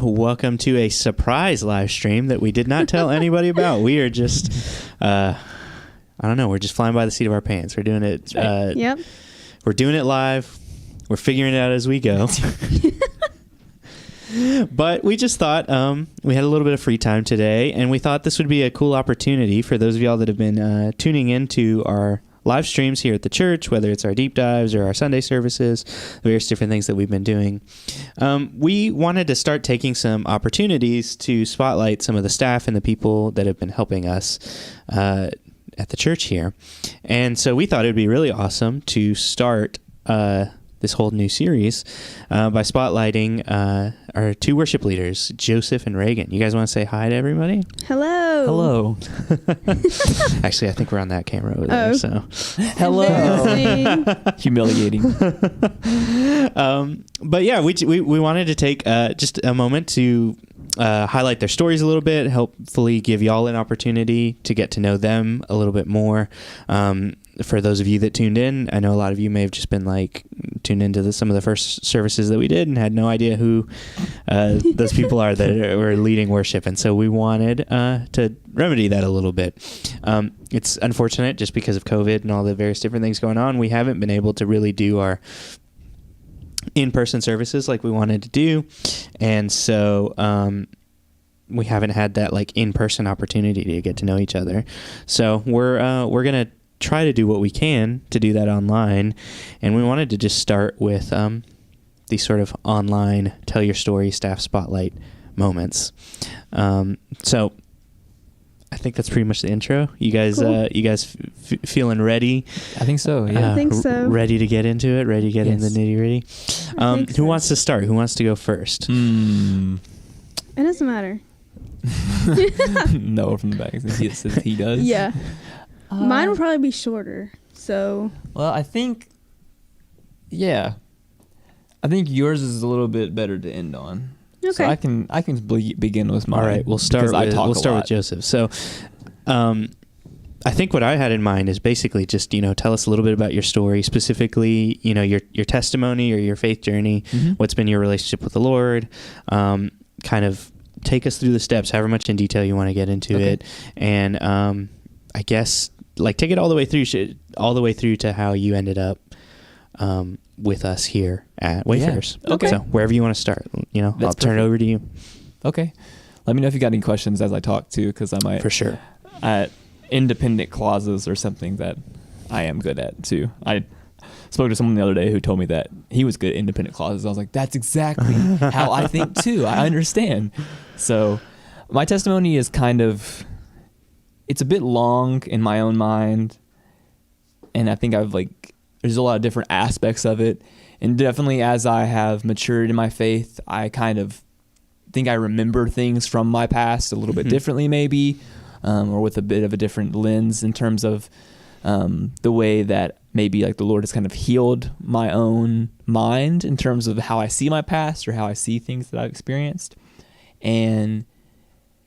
welcome to a surprise live stream that we did not tell anybody about. We are just, I don't know, we're just flying by the seat of our pants. We're doing it. Yep. We're doing it live. We're figuring it out as we go. But we just thought we had a little bit of free time today, and we thought this would be a cool opportunity for those of y'all that have been tuning into our live streams here at the church, whether it's our deep dives or our Sunday services, various different things that we've been doing. We wanted to start taking some opportunities to spotlight some of the staff and the people that have been helping us at the church here. And so we thought it would be really awesome to start this whole new series by spotlighting our two worship leaders, Joseph and Raegan. You guys want to say hi to everybody? Hello. Hello. Actually, I think we're on that camera over there. So, hello. Humiliating. But yeah, we wanted to take just a moment to highlight their stories a little bit, hopefully give y'all an opportunity to get to know them a little bit more. For those of you that tuned in, I know a lot of you may have just been tuned into some of the first services that we did and had no idea who those people are that were leading worship. And so we wanted to remedy that a little bit. It's unfortunate just because of COVID and all the various different things going on. We haven't been able to really do our in-person services like we wanted to do. And so we haven't had that in-person opportunity to get to know each other. So we're going to try to do what we can to do that online, and we wanted to just start with these sort of online tell your story staff spotlight moments. So I think that's pretty much the intro. You guys cool. You guys feeling ready? I think so. Yeah, I think so. Ready to get into it? Ready to get in the nitty gritty? Who wants to start? Who wants to go first? It doesn't matter. No, from the back since he does. Yeah. Mine will probably be shorter, so... Well, I think yours is a little bit better to end on. Okay. So I can begin with mine. All right, we'll start with Joseph. So I think what I had in mind is basically just, tell us a little bit about your story, specifically, your testimony or your faith journey, what's been your relationship with the Lord, kind of take us through the steps, however much in detail you want to get into it, and I guess take it all the way through to how you ended up with us here at Wayfarers. Yeah. Okay. So wherever you want to start, I'll turn it over to you. Okay. Let me know if you got any questions as I talk too, because I might. For sure. Independent clauses are something that I am good at too. I spoke to someone the other day who told me that he was good at independent clauses. I was like, that's exactly how I think too. I understand. So my testimony is it's a bit long in my own mind, and I think there's a lot of different aspects of it, and definitely as I have matured in my faith, I kind of think I remember things from my past a little bit differently maybe, or with a bit of a different lens in terms of the way that maybe the Lord has kind of healed my own mind in terms of how I see my past or how I see things that I've experienced. And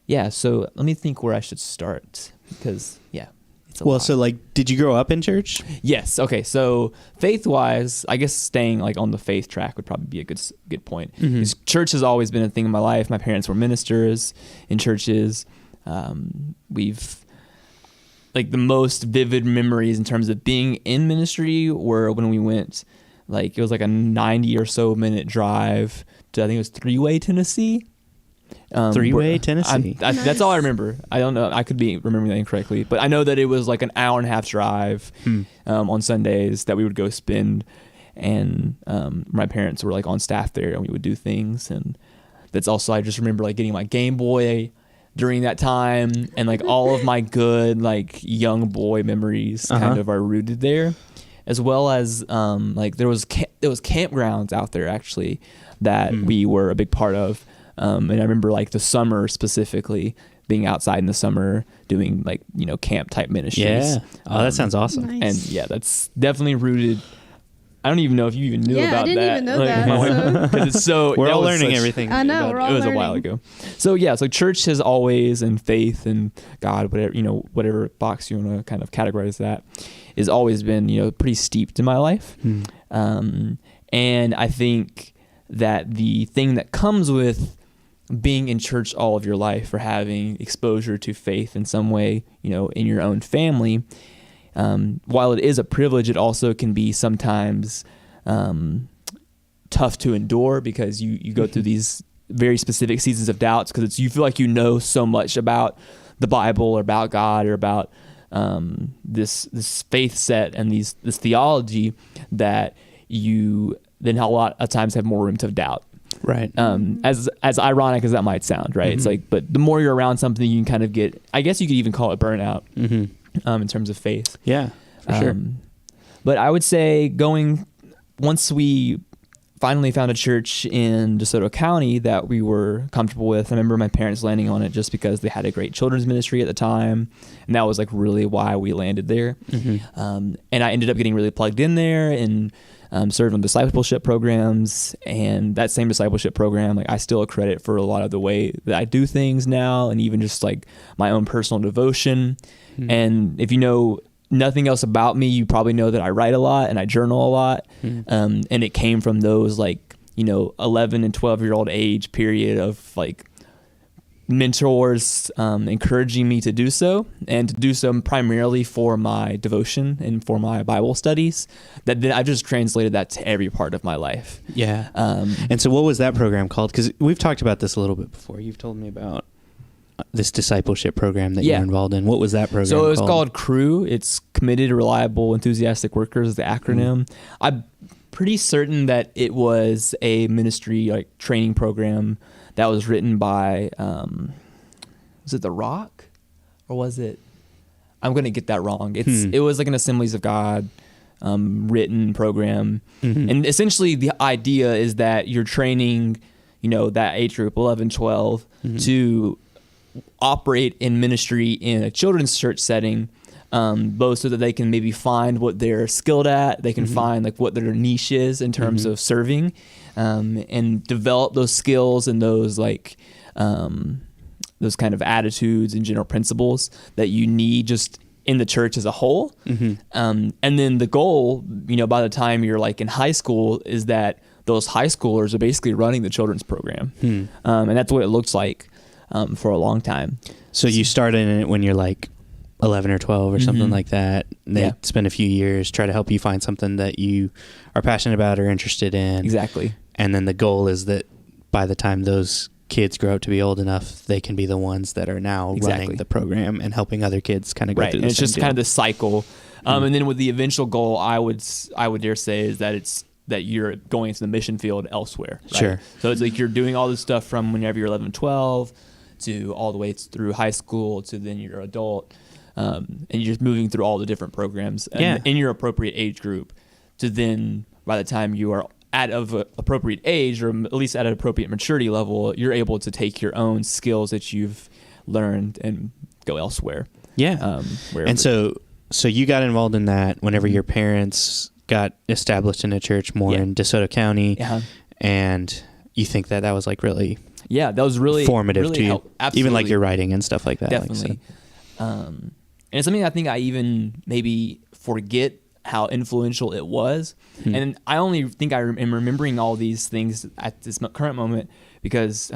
yeah, so let me think where I should start, because it's a lot. So did you grow up in church? Yes. Okay. So faith-wise, I guess staying on the faith track would probably be a good point. Because church has always been a thing in my life. My parents were ministers in churches. We've the most vivid memories in terms of being in ministry were when we went, it was a 90 or so minute drive to, I think it was Three-Way, Tennessee. Three-Way, Tennessee. Nice. That's all I remember. I don't know. I could be remembering that incorrectly, but I know that it was an hour and a half drive on Sundays that we would go spend, and my parents were on staff there, and we would do things. And that's also, I just remember getting my Game Boy during that time, and all of my good young boy memories kind of are rooted there, as well as there was campgrounds out there actually that we were a big part of. And I remember the summer specifically, being outside in the summer doing camp type ministries. Yeah. Oh, that sounds awesome. Nice. And yeah, that's definitely rooted. I don't even know if you even knew about that. Yeah, I didn't even know that. Because it's so we're all learning everything. I know, we're all learning. It was a while ago. So yeah, so church has always, and faith and God, whatever box you want to kind of categorize that, has always been pretty steeped in my life. And I think that the thing that comes with being in church all of your life or having exposure to faith in some way, in your own family, while it is a privilege, it also can be sometimes tough to endure because you go through these very specific seasons of doubts because you feel like you know so much about the Bible or about God or about this faith set and this theology that you then a lot of times have more room to doubt. Right. As ironic as that might sound, right? It's like, but the more you're around something, you can kind of get, I guess you could even call it burnout in terms of faith. Yeah, for sure. But I would say once we finally found a church in DeSoto County that we were comfortable with. I remember my parents landing on it just because they had a great children's ministry at the time. And that was like really why we landed there. And I ended up getting really plugged in there and served on discipleship programs. And that same discipleship program, like I still accredit for a lot of the way that I do things now and even just like my own personal devotion. And if you know nothing else about me, you probably know that I write a lot and I journal a lot. And it came from those 11 and 12-year-old age period of like mentors encouraging me to do so and to do so primarily for my devotion and for my Bible studies, that then I've just translated that to every part of my life. Yeah. And so what was that program called? Because we've talked about this a little bit before. You've told me about this discipleship program that you're involved in. What was that program So it was called CREW. It's Committed, Reliable, Enthusiastic Workers, the acronym. I'm pretty certain that it was a ministry training program that was written by, was it The Rock? Or was it, I'm going to get that wrong. It was like an Assemblies of God written program. And essentially the idea is that you're training, that age group, 11, 12, to operate in ministry in a children's church setting, both so that they can maybe find what they're skilled at, they can find what their niche is in terms of serving, and develop those skills and those those kind of attitudes and general principles that you need just in the church as a whole. And then the goal, by the time you're in high school, is that those high schoolers are basically running the children's program. And that's what it looks like for a long time. So you started in it when you're 11 or 12 or something like that. They spend a few years, try to help you find something that you are passionate about or interested in. Exactly. And then the goal is that by the time those kids grow up to be old enough, they can be the ones that are now running the program and helping other kids kind of go through the and it's same just deal. kind of the cycle. And then with the eventual goal, I would dare say is that you're going into the mission field elsewhere. Right? Sure. So it's you're doing all this stuff from whenever you're 11, 12 to all the way through high school to then you're adult. And you're just moving through all the different programs in your appropriate age group to then by the time you are at of appropriate age or at least at an appropriate maturity level, you're able to take your own skills that you've learned and go elsewhere. Yeah. And so you got involved in that whenever your parents got established in a church more in DeSoto County. And you think that was really that was really formative really to you, absolutely. even your writing and stuff like that. Definitely. And it's something I think I even maybe forget how influential it was. And I only think I am remembering all these things at this current moment because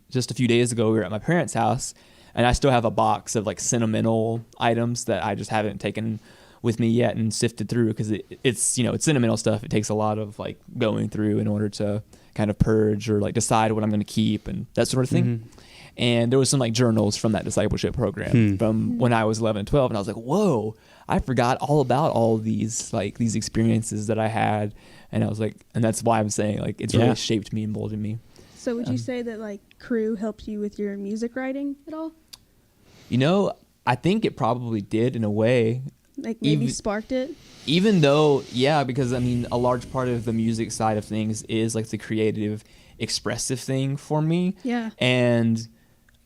just a few days ago we were at my parents' house and I still have a box of sentimental items that I just haven't taken with me yet and sifted through because it's sentimental stuff. It takes a lot of going through in order to kind of purge or decide what I'm going to keep and that sort of thing. And there was some like journals from that discipleship program from when I was 11, 12. And I was like, whoa, I forgot all about all these, like these experiences that I had. And I was like, and that's why I'm saying like, it's really shaped me and molded me. So would you say that like Crew helped you with your music writing at all? You know, I think it probably did in a way. Like maybe sparked it? Even though, yeah, because I mean, a large part of the music side of things is like the creative, expressive thing for me. Yeah. And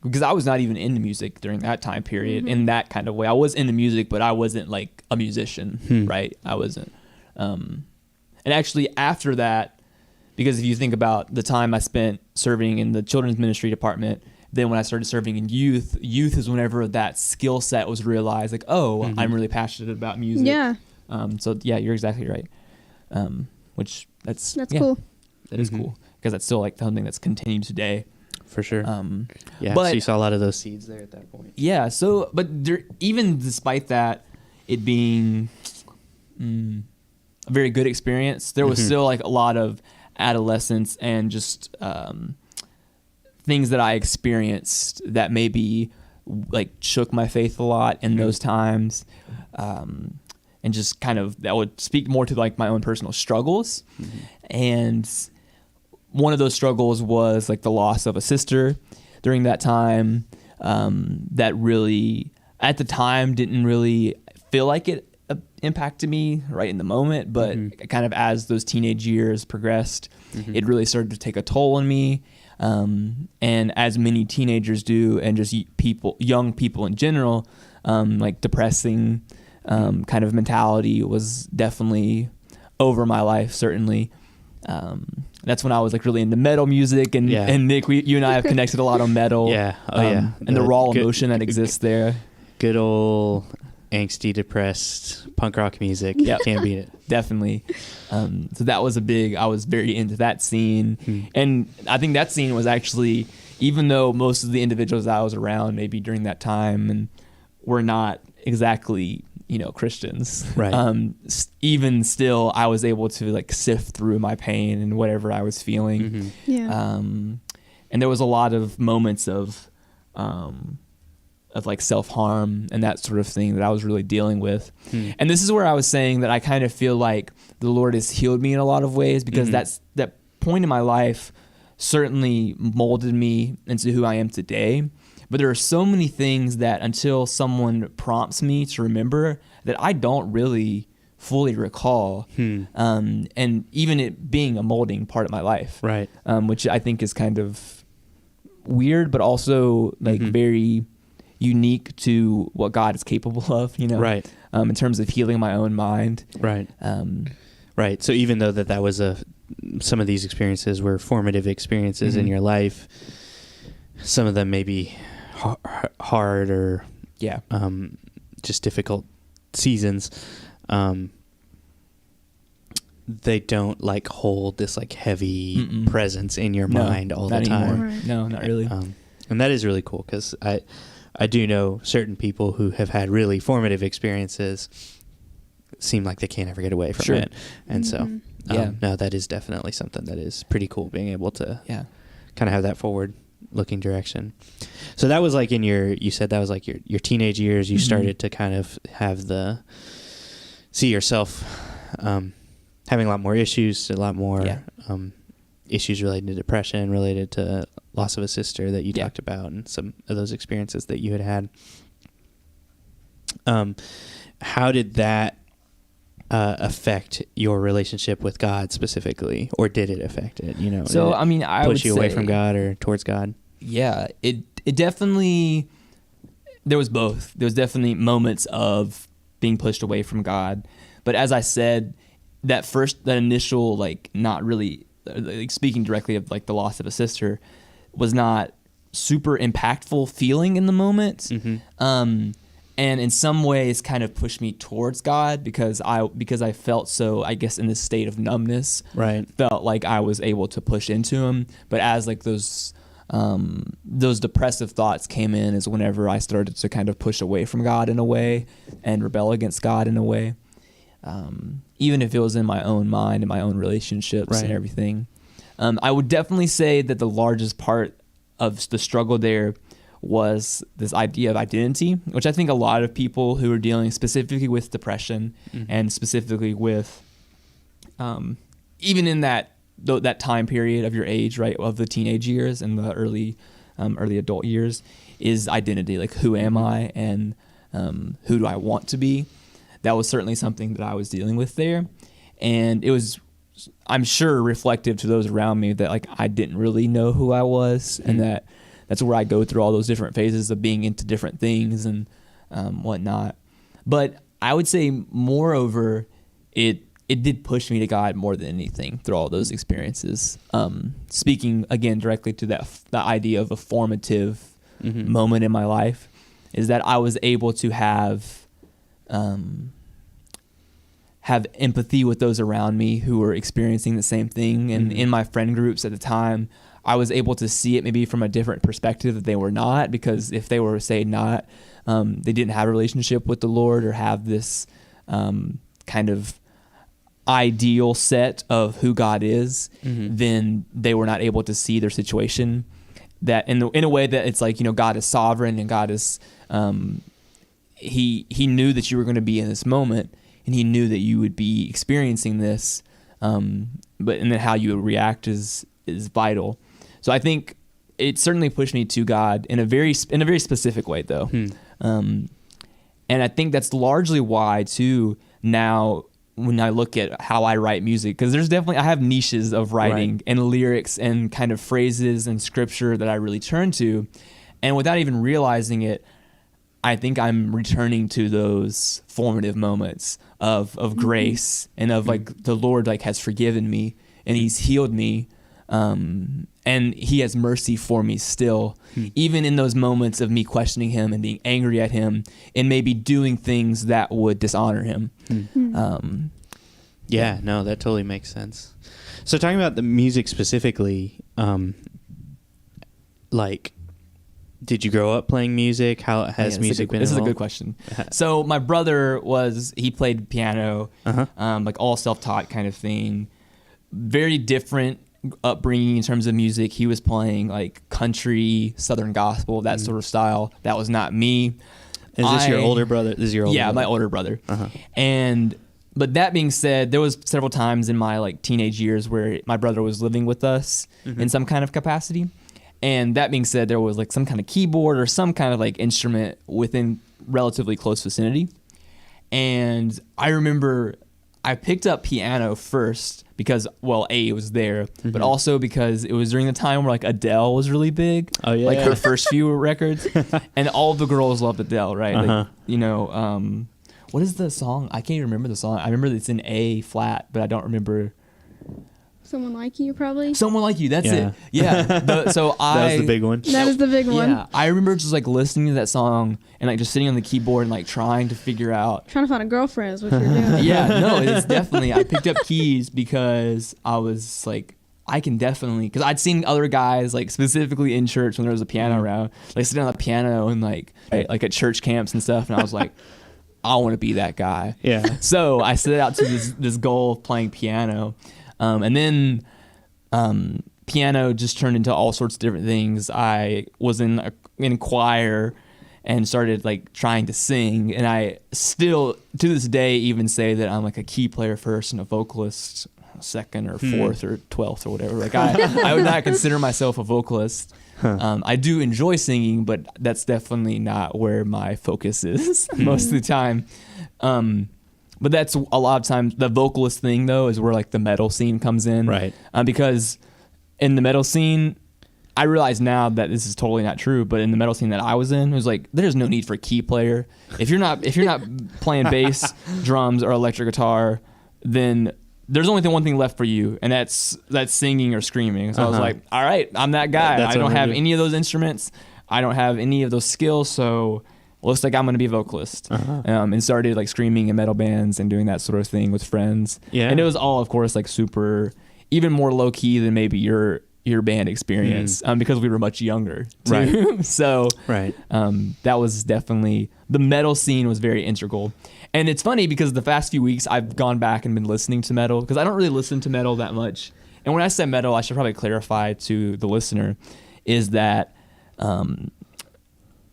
because I was not even into music during that time period in that kind of way. I was into music, but I wasn't like a musician, right? I wasn't. And actually after that, because if you think about the time I spent serving in the children's ministry department, then when I started serving in youth is whenever that skill set was realized, like, oh, I'm really passionate about music. Yeah. So yeah, you're exactly right. Which that's cool. That is cool because that's still like something that's continued today. for sure. Yeah, but so you saw a lot of those seeds there at that point. yeah. So, but there, even despite that, it being a very good experience, there was still like a lot of adolescence and just things that I experienced that maybe like shook my faith a lot in those times, and just kind of that would speak more to like my own personal struggles. And one of those struggles was like the loss of a sister during that time, that really at the time didn't really feel like it impacted me right in the moment, but kind of as those teenage years progressed, it really started to take a toll on me. And as many teenagers do, and just young people in general, like depressing kind of mentality was definitely over my life, certainly. That's when I was like really into metal music, and Nick, you and I have connected a lot on metal. And the raw emotion that exists there. Good old angsty, depressed punk rock music. Can't beat it. Definitely. So that was I was very into that scene. And I think that scene was actually, even though most of the individuals I was around maybe during that time and were not exactly, Christians, right? Even still, I was able to like sift through my pain and whatever I was feeling. And there was a lot of moments of like self-harm and that sort of thing that I was really dealing with. And this is where I was saying that I kind of feel like the Lord has healed me in a lot of ways, because that point in my life certainly molded me into who I am today. But there are so many things that until someone prompts me to remember, that I don't really fully recall. And even it being a molding part of my life, right? Which I think is kind of weird, but also like very unique to what God is capable of, right? In terms of healing my own mind, right? Right. So even though that was some of these experiences were formative experiences in your life, some of them may be hard or just difficult seasons. They don't like hold this like heavy presence in your mind all the time. Right. No, not really. And that is really cool, because I do know certain people who have had really formative experiences seem like they can't ever get away from it. And so, no, that is definitely something that is pretty cool, being able to kind of have that forward looking direction. So that was like you said that was like your teenage years. You started to kind of see yourself having a lot more issues, a lot more issues related to depression, related to loss of a sister that you talked about, and some of those experiences that you had. How did that affect your relationship with God specifically, or did it affect it? So I mean, I push would you say, away from God or towards God? Yeah, it definitely. There was both. There was definitely moments of being pushed away from God, but as I said, that initial like not really like speaking directly of like the loss of a sister was not super impactful feeling in the moment. And in some ways kind of pushed me towards God, because I felt so, I guess, in this state of numbness, right? Felt like I was able to push into him. But as like those depressive thoughts came in, is whenever I started to kind of push away from God in a way and rebel against God in a way. Even if it was in my own mind and my own relationships and everything. I would definitely say that the largest part of the struggle there was this idea of identity, which I think a lot of people who are dealing specifically with depression and specifically with, even in that time period of your age, right, of the teenage years and the early adult years, is identity. Like, who am I, and who do I want to be? That was certainly something that I was dealing with there. And it was, I'm sure, reflective to those around me that like I didn't really know who I was, and that's where I go through all those different phases of being into different things and whatnot. But I would say, moreover, it did push me to God more than anything through all those experiences. Speaking again directly to the idea of a formative moment in my life, is that I was able to have empathy with those around me who were experiencing the same thing. And in my friend groups at the time, I was able to see it maybe from a different perspective that they were not, because if they were, say, not, they didn't have a relationship with the Lord or have this kind of ideal set of who God is, then they were not able to see their situation that in a way that it's like, God is sovereign and God is, he knew that you were going to be in this moment and he knew that you would be experiencing this. And then how you react is vital. So I think it certainly pushed me to God in a very specific way though. And I think that's largely why too, now when I look at how I write music, because I have niches of writing and lyrics and kind of phrases and scripture that I really turn to. And without even realizing it, I think I'm returning to those formative moments of grace and of like the Lord like has forgiven me and he's healed me. And he has mercy for me still, even in those moments of me questioning him and being angry at him and maybe doing things that would dishonor him. Yeah, no, that totally makes sense. So talking about the music specifically, like, did you grow up playing music? How has music been This is a involved? good question. So my brother he played piano, like all self-taught kind of thing. Very different upbringing in terms of music. He was playing like country, Southern gospel, that sort of style. That was not me. Is this your older brother? This is your older brother? My older brother. But that being said, there was several times in my like teenage years where my brother was living with us in some kind of capacity. And that being said, there was like some kind of keyboard or some kind of like instrument within relatively close vicinity. And I remember I picked up piano first because, well, A, it was there, but also because it was during the time where like Adele was really big. Oh, yeah. Like her first few records. And all of the girls loved Adele, right? Like, what is the song? I can't even remember the song. I remember it's in A flat, but I don't remember. Someone Like You, probably. Someone Like You, that's it. Yeah. That was the big one. That is the big one. Yeah. I remember just like listening to that song and like just sitting on the keyboard and like trying to figure out. Trying to find a girlfriend is what you're doing. Yeah, no, it's definitely, I picked up keys because I was like, I can definitely, because I'd seen other guys like specifically in church when there was a piano around, like sitting on the piano and like at church camps and stuff. And I was like, I want to be that guy. Yeah. So I set out to this goal of playing piano. And then piano just turned into all sorts of different things. I was in choir and started like trying to sing. And I still, to this day, even say that I'm like a key player first and a vocalist second or fourth or 12th or whatever. Like I would not consider myself a vocalist. I do enjoy singing, but that's definitely not where my focus is most of the time. But that's a lot of times the vocalist thing though is where like the metal scene comes in, right? Because in the metal scene, I realize now that this is totally not true. But in the metal scene that I was in, it was like there's no need for a key player. If you're not playing bass, drums, or electric guitar, then there's only one thing left for you, and that's singing or screaming. So I was like, all right, I'm that guy. I don't have any of those instruments. I don't have any of those skills. So looks like I'm going to be a vocalist. And started like screaming in metal bands and doing that sort of thing with friends. Yeah. And it was all, of course, like super, even more low key than maybe your band experience, because we were much younger too. Right. So that was definitely, the metal scene was very integral. And it's funny because the past few weeks I've gone back and been listening to metal because I don't really listen to metal that much. And when I say metal, I should probably clarify to the listener is that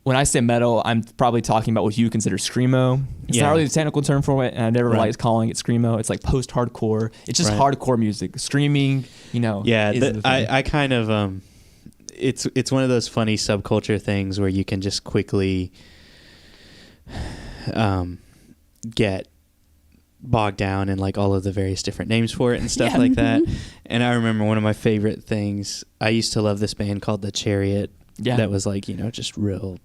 when I say metal, I'm probably talking about what you consider screamo. It's not really the technical term for it, and I never liked calling it screamo. It's like post-hardcore. It's just hardcore music. Screaming, Yeah, I kind of, it's one of those funny subculture things where you can just quickly get bogged down in like all of the various different names for it and stuff like that. And I remember one of my favorite things, I used to love this band called The Chariot. Yeah. That was like, just real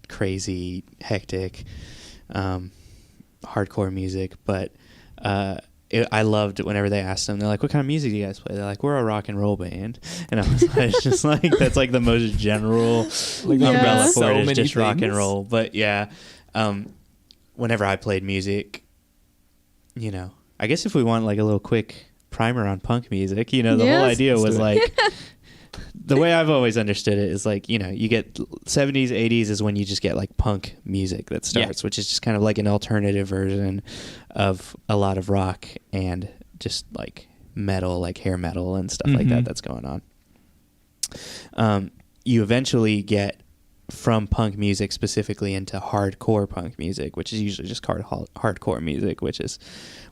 crazy, hectic, hardcore music. But I loved it whenever they asked them, they're like, what kind of music do you guys play? They're like, we're a rock and roll band. And I was like, it's just like, that's like the most general umbrella for it is just rock and roll. But yeah, whenever I played music, I guess if we want like a little quick primer on punk music, the whole idea was like the way I've always understood it is like, you get 70s, 80s is when you just get like punk music that starts, which is just kind of like an alternative version of a lot of rock and just like metal, like hair metal and stuff like that that's going on. You eventually get from punk music specifically into hardcore punk music, which is usually just hardcore music, which is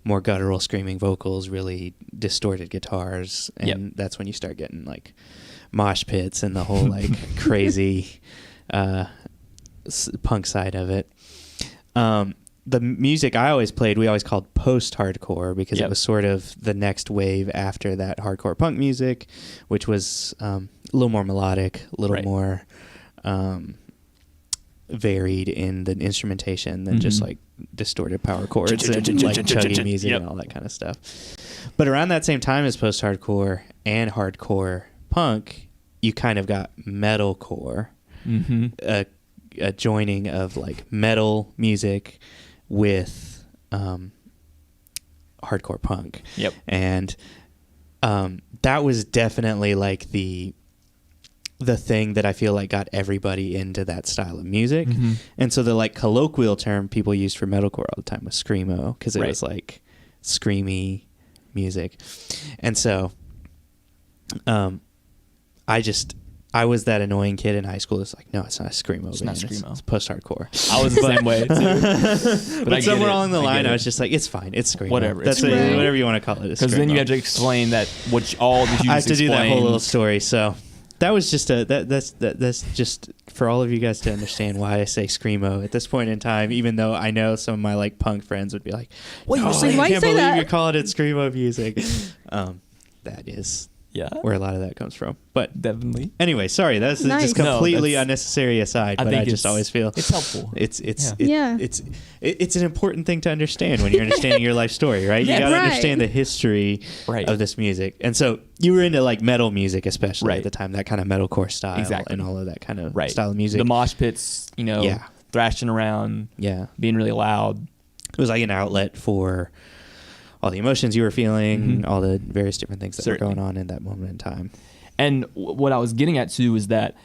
more guttural screaming vocals, really distorted guitars, and that's when you start getting like mosh pits and the whole like crazy punk side of it. The music I always played, we always called post-hardcore because it was sort of the next wave after that hardcore punk music, which was a little more melodic, a little more varied in the instrumentation than just like distorted power chords and like chuggy music and all that kind of stuff. But around that same time as post-hardcore and hardcore punk, you kind of got metalcore, a joining of like metal music with hardcore punk. And that was definitely like the thing that I feel like got everybody into that style of music. And so the like colloquial term people used for metalcore all the time was screamo, because it was like screamy music. And so I was that annoying kid in high school. It's like, no, it's not a screamo band. Not screamo. It's post-hardcore. I was the same way too. But somewhere along the line, I was just like, it's fine. It's screamo. Whatever. That's whatever you want to call it. Because then you have to explain that all the I have to do that whole little story. So that was just that's just for all of you guys to understand why I say screamo at this point in time, even though I know some of my like punk friends would be like, "What you saying? I can't believe you're calling it screamo music." That is where a lot of that comes from. But definitely. Anyway, sorry, that's just completely unnecessary aside. But I just always feel it's helpful. It's an important thing to understand when you're understanding your life story, right? You got to understand the history of this music. And so you were into like metal music, especially at the time, that kind of metalcore style and all of that kind of style of music. The mosh pits, thrashing around, being really loud. It was like an outlet for all the emotions you were feeling, all the various different things that were going on in that moment in time. And what I was getting at too is that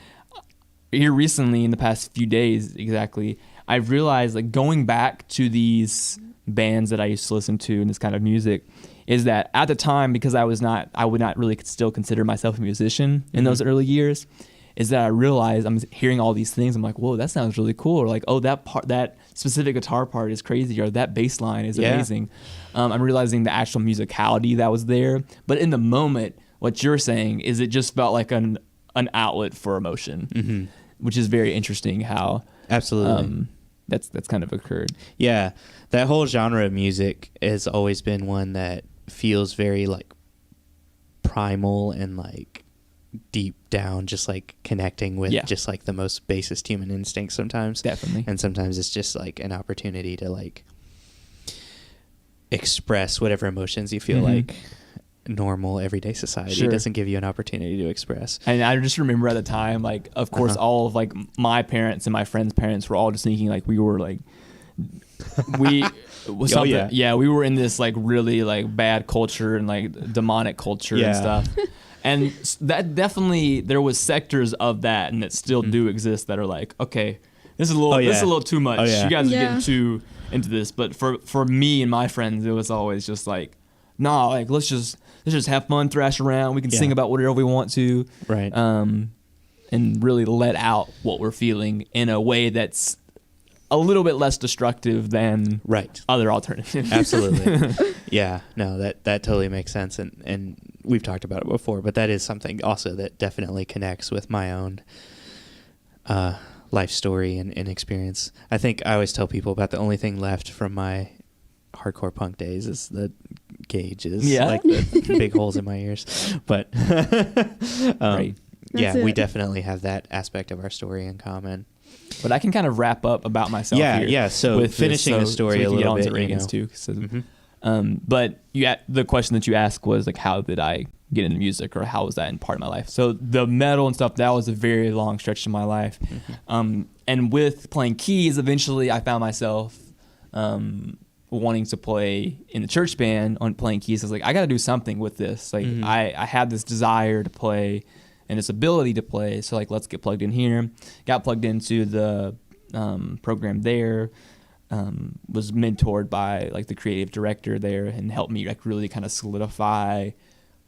here recently, in the past few days exactly, I've realized like going back to these bands that I used to listen to and this kind of music is that at the time, because I would not really still consider myself a musician in those early years, is that I realized I'm hearing all these things. I'm like, whoa, that sounds really cool. Or like, oh, that specific guitar part is crazy. Or that bass line is amazing. I'm realizing the actual musicality that was there. But in the moment, what you're saying is it just felt like an outlet for emotion, which is very interesting how absolutely that's kind of occurred. Yeah, that whole genre of music has always been one that feels very like primal and like deep down, just like connecting with just like the most basest human instincts sometimes. Definitely. And sometimes it's just like an opportunity to like express whatever emotions you feel like normal everyday society doesn't give you an opportunity to express. And I just remember at the time, like, of course, all of like my parents and my friends' parents were all just thinking like we were like we we were in this like really like bad culture and like demonic culture and stuff. And that definitely, there was sectors of that and that still do exist that are like, okay, this is a little too much. You guys are getting too into this. But for me and my friends, it was always just like, nah, like let's just have fun, thrash around. We can sing about whatever we want to, right? And really let out what we're feeling in a way that's a little bit less destructive than other alternatives. Absolutely. Yeah, no, that totally makes sense. And we've talked about it before, but that is something also that definitely connects with my own life story and experience. I think I always tell people about the only thing left from my hardcore punk days is the gauges, like the big holes in my ears. But we definitely have that aspect of our story in common. But I can kind of wrap up about myself here. Yeah, so with finishing the story a little bit. Raegan's too. So, but the question that you asked was like, how did I get into music, or how was that in part of my life? So the metal and stuff, that was a very long stretch in my life. And with playing keys, eventually I found myself wanting to play in the church band on playing keys. I was like, I got to do something with this. Like I had this desire to play and this ability to play. So like, let's get plugged in here. Got plugged into the program there. Was mentored by like the creative director there and helped me like really kind of solidify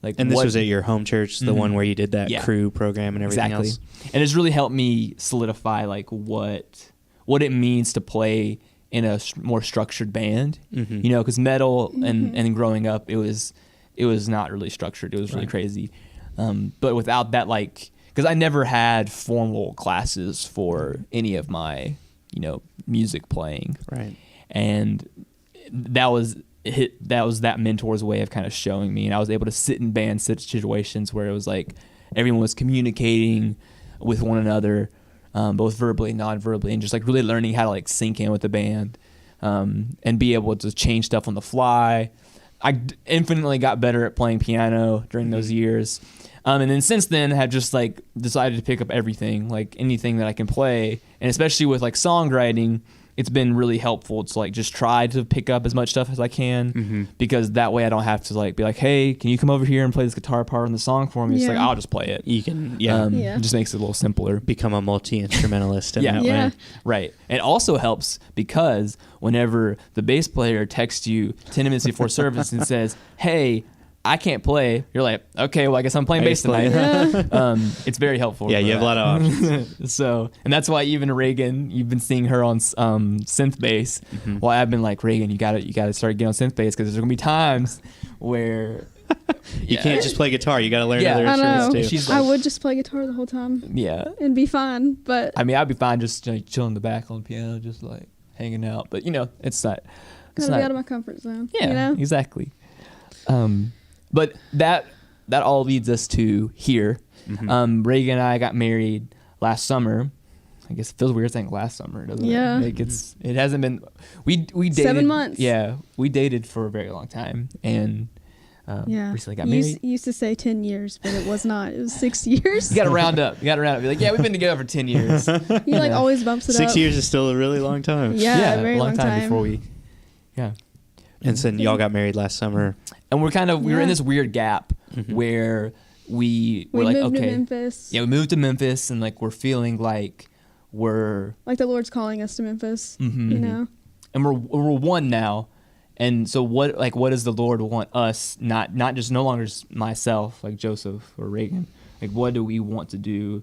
like. And this was at your home church, the one where you did that crew program and everything else. And it's really helped me solidify like what it means to play in a more structured band. You know, because metal and growing up, it was not really structured. It was really crazy. But without that, like, because I never had formal classes for any of my, you know, music playing. Right. And that was that mentor's way of kind of showing me. And I was able to sit in band situations where it was like everyone was communicating with one another, both verbally and non-verbally, and just like really learning how to like sync in with the band, and be able to change stuff on the fly. I infinitely got better at playing piano during those years. And then since then have just like decided to pick up everything, like anything that I can play. And especially with like songwriting, it's been really helpful to like just try to pick up as much stuff as I can, because that way I don't have to like be like, hey, can you come over here and play this guitar part in the song for me? It's like, I'll just play it. You can, It just makes it a little simpler. become a multi-instrumentalist in that way. Right. It also helps because whenever the bass player texts you 10 minutes before service and says, hey, I can't play, you're like, okay, well, I guess I'm playing bass tonight. It's very helpful. Yeah, you have a lot of options. So, and that's why even Raegan, you've been seeing her on synth bass. Well, I've been like, Raegan, you gotta start getting on synth bass, because there's gonna be times where you can't just play guitar. You gotta learn other I instruments know. too. She's I like, would just play guitar the whole time yeah. and be fine, but I mean, I'd be fine just like chilling in the back on the piano, just like hanging out. But you know, it's not. gotta be out of my comfort zone. Yeah, you know? exactly. But that all leads us to here. Raegan and I got married last summer. I guess it feels weird saying last summer, doesn't it? Like it hasn't been. We dated 7 months. Yeah, we dated for a very long time, and recently got married. You used to say 10 years, but it was not. It was 6 years. You got to round up. Be like, yeah, we've been together for 10 years. He like always bumps it up. 6 years is still a really long time. Yeah, a very long time before we. Yeah. And so y'all got married last summer. And we were in this weird gap where we were like, moved okay. to Memphis. Yeah, we moved to Memphis, and like we're feeling like we're like the Lord's calling us to Memphis, you know. And we're one now. And so what does the Lord want us, not just no longer just myself, like Joseph or Raegan, like what do we want to do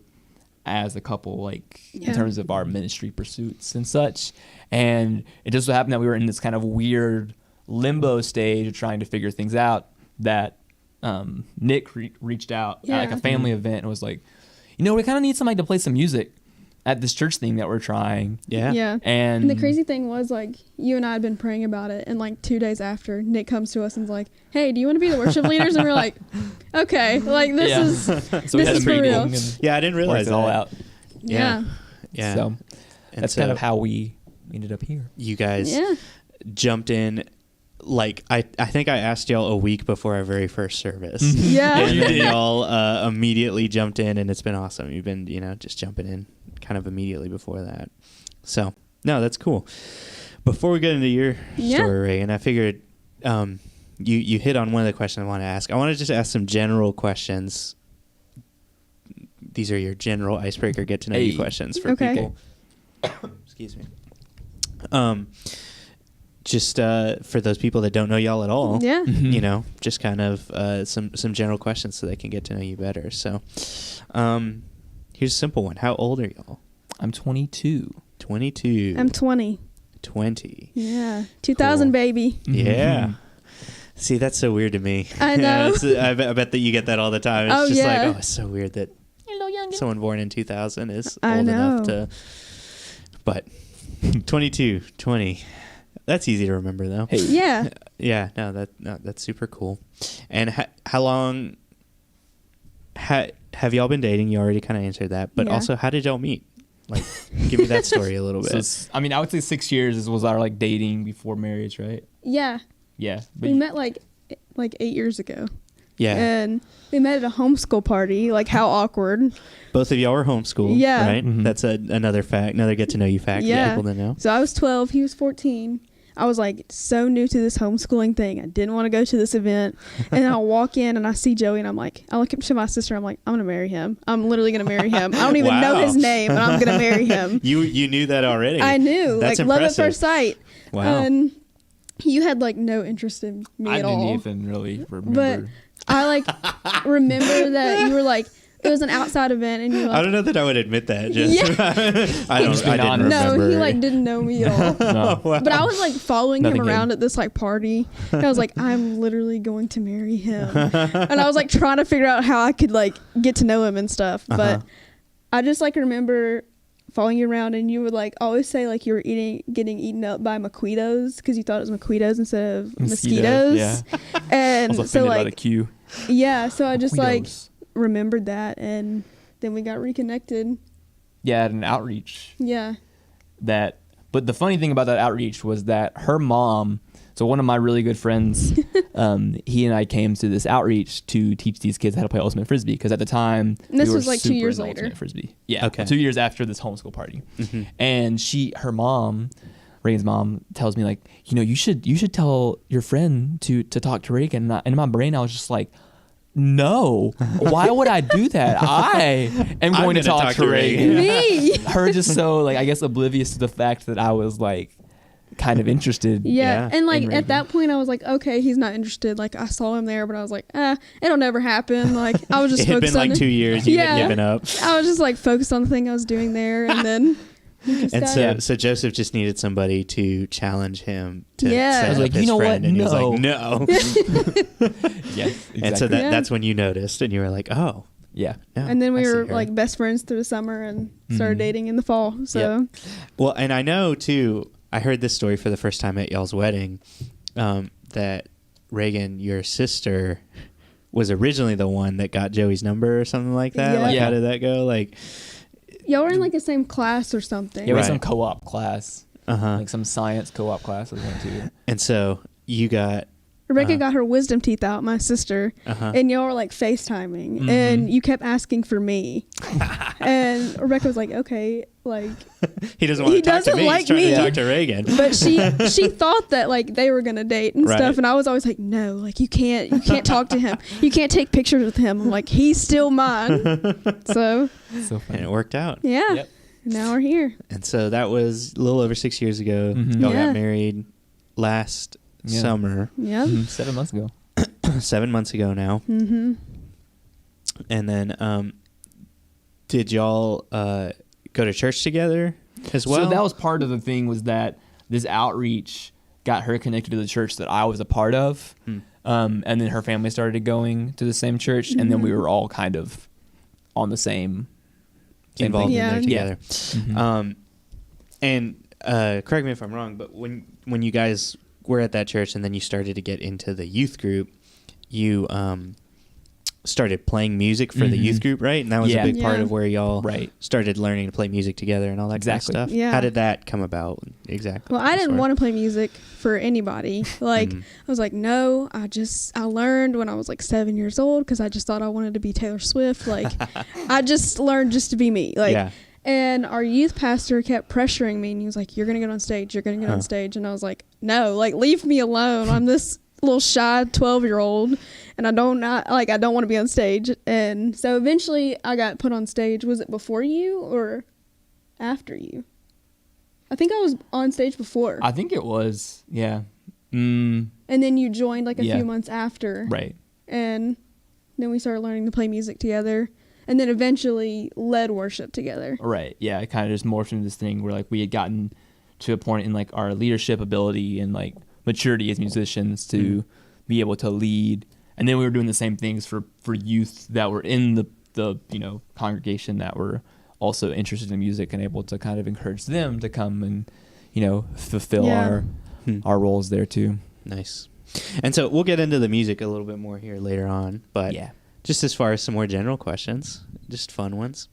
as a couple, like in terms of our ministry pursuits and such? And it just so happened that we were in this kind of weird limbo stage of trying to figure things out, that Nick reached out at like a family event and was like, you know, we kind of need somebody to play some music at this church thing that we're trying. Yeah. And the crazy thing was, like, you and I had been praying about it, and like 2 days after, Nick comes to us and's like, hey, do you want to be the worship leaders? And we're like, okay, like this is so this is for real. Yeah, I didn't realize it that. all out. Yeah. So that's kind of how we ended up here. You guys jumped in. Like, I think I asked y'all a week before our very first service. And then y'all immediately jumped in, and it's been awesome. You've been, just jumping in kind of immediately before that. So, no, that's cool. Before we get into your story, Raegan, I figured you hit on one of the questions I want to ask. I want to just ask some general questions. These are your general icebreaker get-to-know-you questions for people. Excuse me. Just for those people that don't know y'all at all, just kind of some general questions so they can get to know you better. So here's a simple one. How old are y'all? I'm 22. 22. I'm 20. 20. Yeah. 2000 cool. Baby. Yeah. See, that's so weird to me. I know. I bet that you get that all the time. It's just like, it's so weird that someone born in 2000 is old enough to... But 22, 20... That's easy to remember, though. Hey. Yeah. Yeah. No, that's super cool. And how long have y'all been dating? You already kind of answered that, but also, how did y'all meet? Like, give me that story a little bit. So, I would say 6 years was our like dating before marriage, right? Yeah. Yeah. We met like 8 years ago. Yeah. And we met at a homeschool party. Like, how awkward. Both of y'all were homeschooled. Yeah. Right. That's another fact, another get to know you fact for people to know. So I was 12. He was 14. I was like so new to this homeschooling thing. I didn't want to go to this event. And then I walk in and I see Joey and I'm like, I look up to my sister. I'm like, I'm going to marry him. I'm literally going to marry him. I don't even know his name, but I'm going to marry him. You knew that already. I knew. That's like impressive. love at first sight. Wow. And you had like no interest in me at all. I didn't even really remember. But I like remember that you were like, it was an outside event and you were like, I don't know that I would admit that. Just Yeah. I Just being didn't honest. remember. no, he like didn't know me at all. No. Wow. But I was like following Nothing him around good. at this like party. And I was like, I'm literally going to marry him. And I was like trying to figure out how I could like get to know him and stuff. But I just like remember following you around and you would like always say like you were getting eaten up by mosquitoes because you thought it was mosquitoes instead of mosquitoes. Yeah. And I was so offended by the like, Q. yeah, so I just like Mosquitoes. remembered that and then we got reconnected. Yeah, at an outreach. Yeah. But the funny thing about that outreach was that her mom, so one of my really good friends, he and I came to this outreach to teach these kids how to play ultimate frisbee because at the time And this we were was like 2 super years into later. ultimate frisbee. Yeah, Okay. 2 years after this homeschool party, and her mom, Raegan's mom, tells me like, you should tell your friend to talk to Raegan. And in my brain, I was just like, no, why would I do that? I am going to gonna talk to Raegan. Me. Her just so like I guess oblivious to the fact that I was like kind of interested. Yeah. And like in at Raegan. that point I was like, okay, he's not interested. Like I saw him there, but I was like, it'll never happen. Like I was just It had been focused on like 2 years. You had given up. I was just like focused on the thing I was doing there and then And so Joseph just needed somebody to challenge him to Yeah. set I was up like, his you know friend, what? and he was No. like, no. Yes, exactly. And so Yeah. that's when you noticed, and you were like, oh. yeah. Yeah, and then we I see were her. like best friends through the summer and started dating in the fall. So Well, and I know too, I heard this story for the first time at y'all's wedding, that Raegan, your sister, was originally the one that got Joey's number or something like that. Yeah. Like, Yeah. how did that go? Like, y'all were in like the same class or something. Yeah, we had Right. some co-op class, uh-huh. like some science co-op class we went to. And so you got, Rebecca got her wisdom teeth out, my sister, and y'all were like FaceTiming, and you kept asking for me, and Rebecca was like, "Okay, like." he doesn't want He to talk to doesn't me. like He's trying me. to talk to Reagan. But she thought that like they were gonna date and Right. stuff, and I was always like, "No, like you can't talk to him. You can't take pictures with him." I'm like, "He's still mine." So So And funny. it worked out. yeah, Yep. now we're here. And so that was a little over 6 years ago. Mhm. Y'all Yeah. got married last Yeah. summer, Yep. 7 months ago. 7 months ago now. Mm-hmm. And then did y'all go to church together as well? So that was part of the thing was that this outreach got her connected to the church that I was a part of. And then her family started going to the same church. And then we were all kind of on the same involved thing. in there Yeah. together. Mhm. And correct me if I'm wrong, but when you guys were at that church and then you started to get into the youth group, you started playing music for the Mhm. youth group, right? And that was Yeah. a big part Yeah. of where y'all Right. started learning to play music together and all that Exactly. kind of stuff. Yeah. How did that come about exactly? Well, I didn't Sorry. want to play music for anybody. Like, Mhm. I was like, no, I learned when I was like 7 years old because I just thought I wanted to be Taylor Swift. Like, I just learned just to be me. Like, Yeah. and our youth pastor kept pressuring me and he was like, you're going to get on stage. You're going to get on stage. And I was like, no, like, leave me alone. I'm this little shy 12-year-old and I don't want to be on stage. And so eventually I got put on stage. Was it before you or after you? I think I was on stage before. I think it was. Yeah. And then you joined like a Yeah. few months after. Right. And then we started learning to play music together. And then eventually led worship together. Right. Yeah. It kind of just morphed into this thing where like we had gotten to a point in like our leadership ability and like maturity as musicians to be able to lead. And then we were doing the same things for youth that were in the congregation that were also interested in music and able to kind of encourage them to come and, fulfill Yeah. our roles there too. Nice. And so we'll get into the music a little bit more here later on, but Yeah. just as far as some more general questions, just fun ones,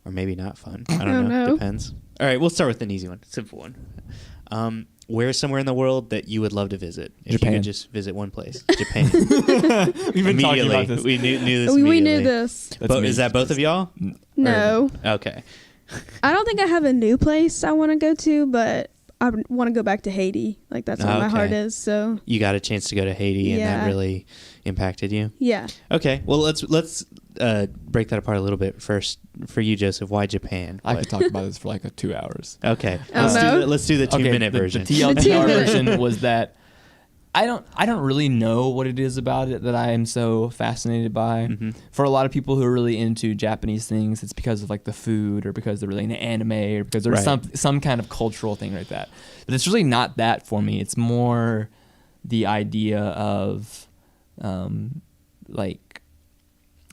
or maybe not fun. I don't know. know. Depends. All right, we'll start with an easy one, simple one. Where's somewhere in the world that you would love to visit? If you Japan. could just visit one place. Japan. We've been talking about this. We knew this We immediately. knew this. That's Is that both of y'all? No. Okay. I don't think I have a new place I want to go to, but I want to go back to Haiti. Like that's where my heart is. So you got a chance to go to Haiti, and that really impacted you. Yeah. Okay. Well, let's break that apart a little bit. First, for you, Joseph, why Japan? I could talk about this for like 2 hours. Okay. Oh, Let's do the 2-minute version. The TLDR version was that I don't really know what it is about it that I am so fascinated by. Mm-hmm. For a lot of people who are really into Japanese things, it's because of like the food, or because they're really into anime, or because there's some kind of cultural thing like that. But it's really not that for me. It's more the idea of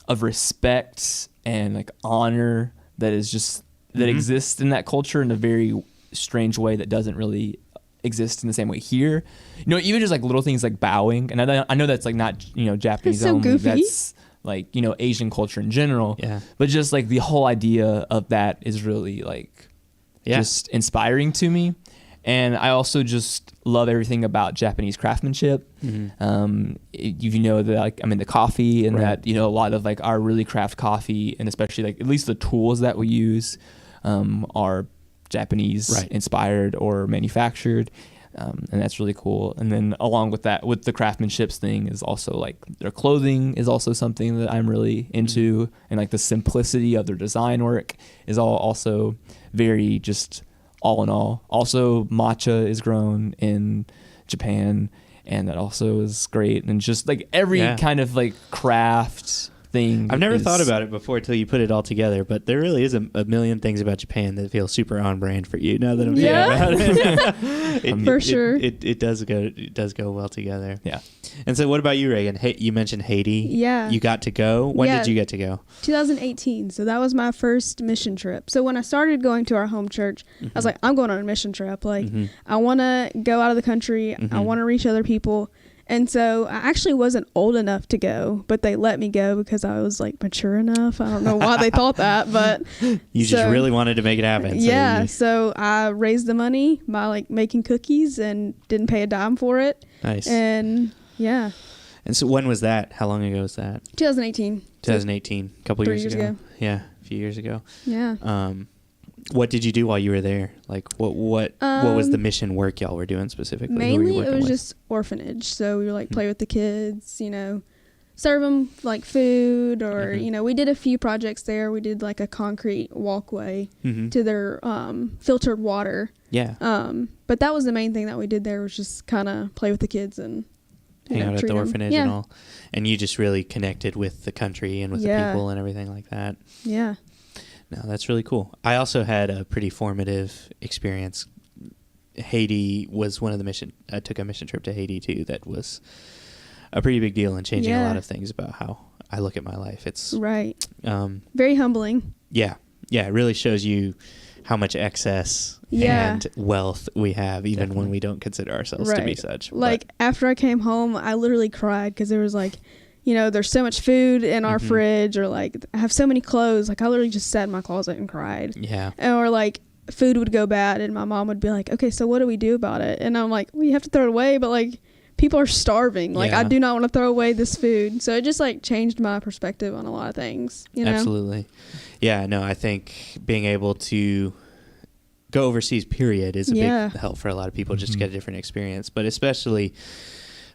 of respect and like honor that is just that exists in that culture in a very strange way that doesn't really exist in the same way here. Even just like little things like bowing, and I know that's like not Japanese so only. Goofy. That's like Asian culture in general. Yeah. But just like the whole idea of that is really like just inspiring to me. And I also just love everything about Japanese craftsmanship. Mm-hmm. You know that like I'm into coffee, and that a lot of like our really craft coffee, and especially like at least the tools that we use are Japanese inspired or manufactured, and that's really cool. And then along with that, with the craftsmanships thing, is also like their clothing is also something that I'm really into, and like the simplicity of their design work is also very just all in all. Also, matcha is grown in Japan, and that also is great. And just like every kind of like craft thing. I've never thought about it before until you put it all together, but there really is a million things about Japan that feel super on brand for you now that I'm thinking about it. For sure. It does go well together. Yeah. And so what about you, Raegan? You mentioned Haiti. Yeah. You got to go. When did you get to go? 2018. So that was my first mission trip. So when I started going to our home church, I was like, I'm going on a mission trip. Like, I want to go out of the country. I want to reach other people. And so I actually wasn't old enough to go, but they let me go because I was like mature enough. I don't know why they thought that, but you just really wanted to make it happen. So I raised the money by like making cookies and didn't pay a dime for it. Nice. And yeah. And so when was that? How long ago was that? 2018. 2018, a couple 3 years ago. Yeah, a few years ago. Yeah. What did you do while you were there? Like, what was the mission work y'all were doing specifically? Mainly, it was just orphanage. So we would like play with the kids, serve them like food, or we did a few projects there. We did like a concrete walkway to their filtered water. Yeah. But that was the main thing that we did there, was just kind of play with the kids and hang out at the orphanage and all. And you just really connected with the country and with the people and everything like that. Yeah. No, that's really cool. I also had a pretty formative experience. Haiti was one of the mission. I took a mission trip to Haiti too. That was a pretty big deal in changing a lot of things about how I look at my life. It's very humbling. Yeah. It really shows you how much excess and wealth we have, even when we don't consider ourselves to be such. Like after I came home, I literally cried because there was like, there's so much food in our fridge, or like I have so many clothes. Like I literally just sat in my closet and cried. Yeah. Or like food would go bad and my mom would be like, okay, so what do we do about it? And I'm like, well, you have to throw it away, but like people are starving. Like I do not want to throw away this food. So it just like changed my perspective on a lot of things, Absolutely. Yeah, no, I think being able to go overseas, period, is a big help for a lot of people just to get a different experience. But especially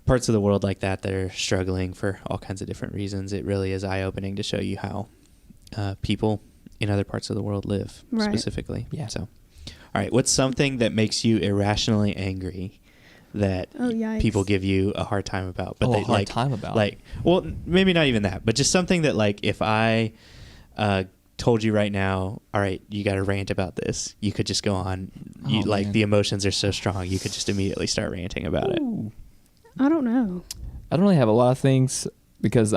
parts of the world like that are struggling for all kinds of different reasons. It really is eye-opening to show you how people in other parts of the world live specifically. Yeah. So, all right, what's something that makes you irrationally angry that people give you a hard time about? But they hard time about? Like, well, maybe not even that, but just something that like if I told you right now, all right, you got to rant about this, you could just go on. Like the emotions are so strong, you could just immediately start ranting about it. I don't know. I don't really have a lot of things because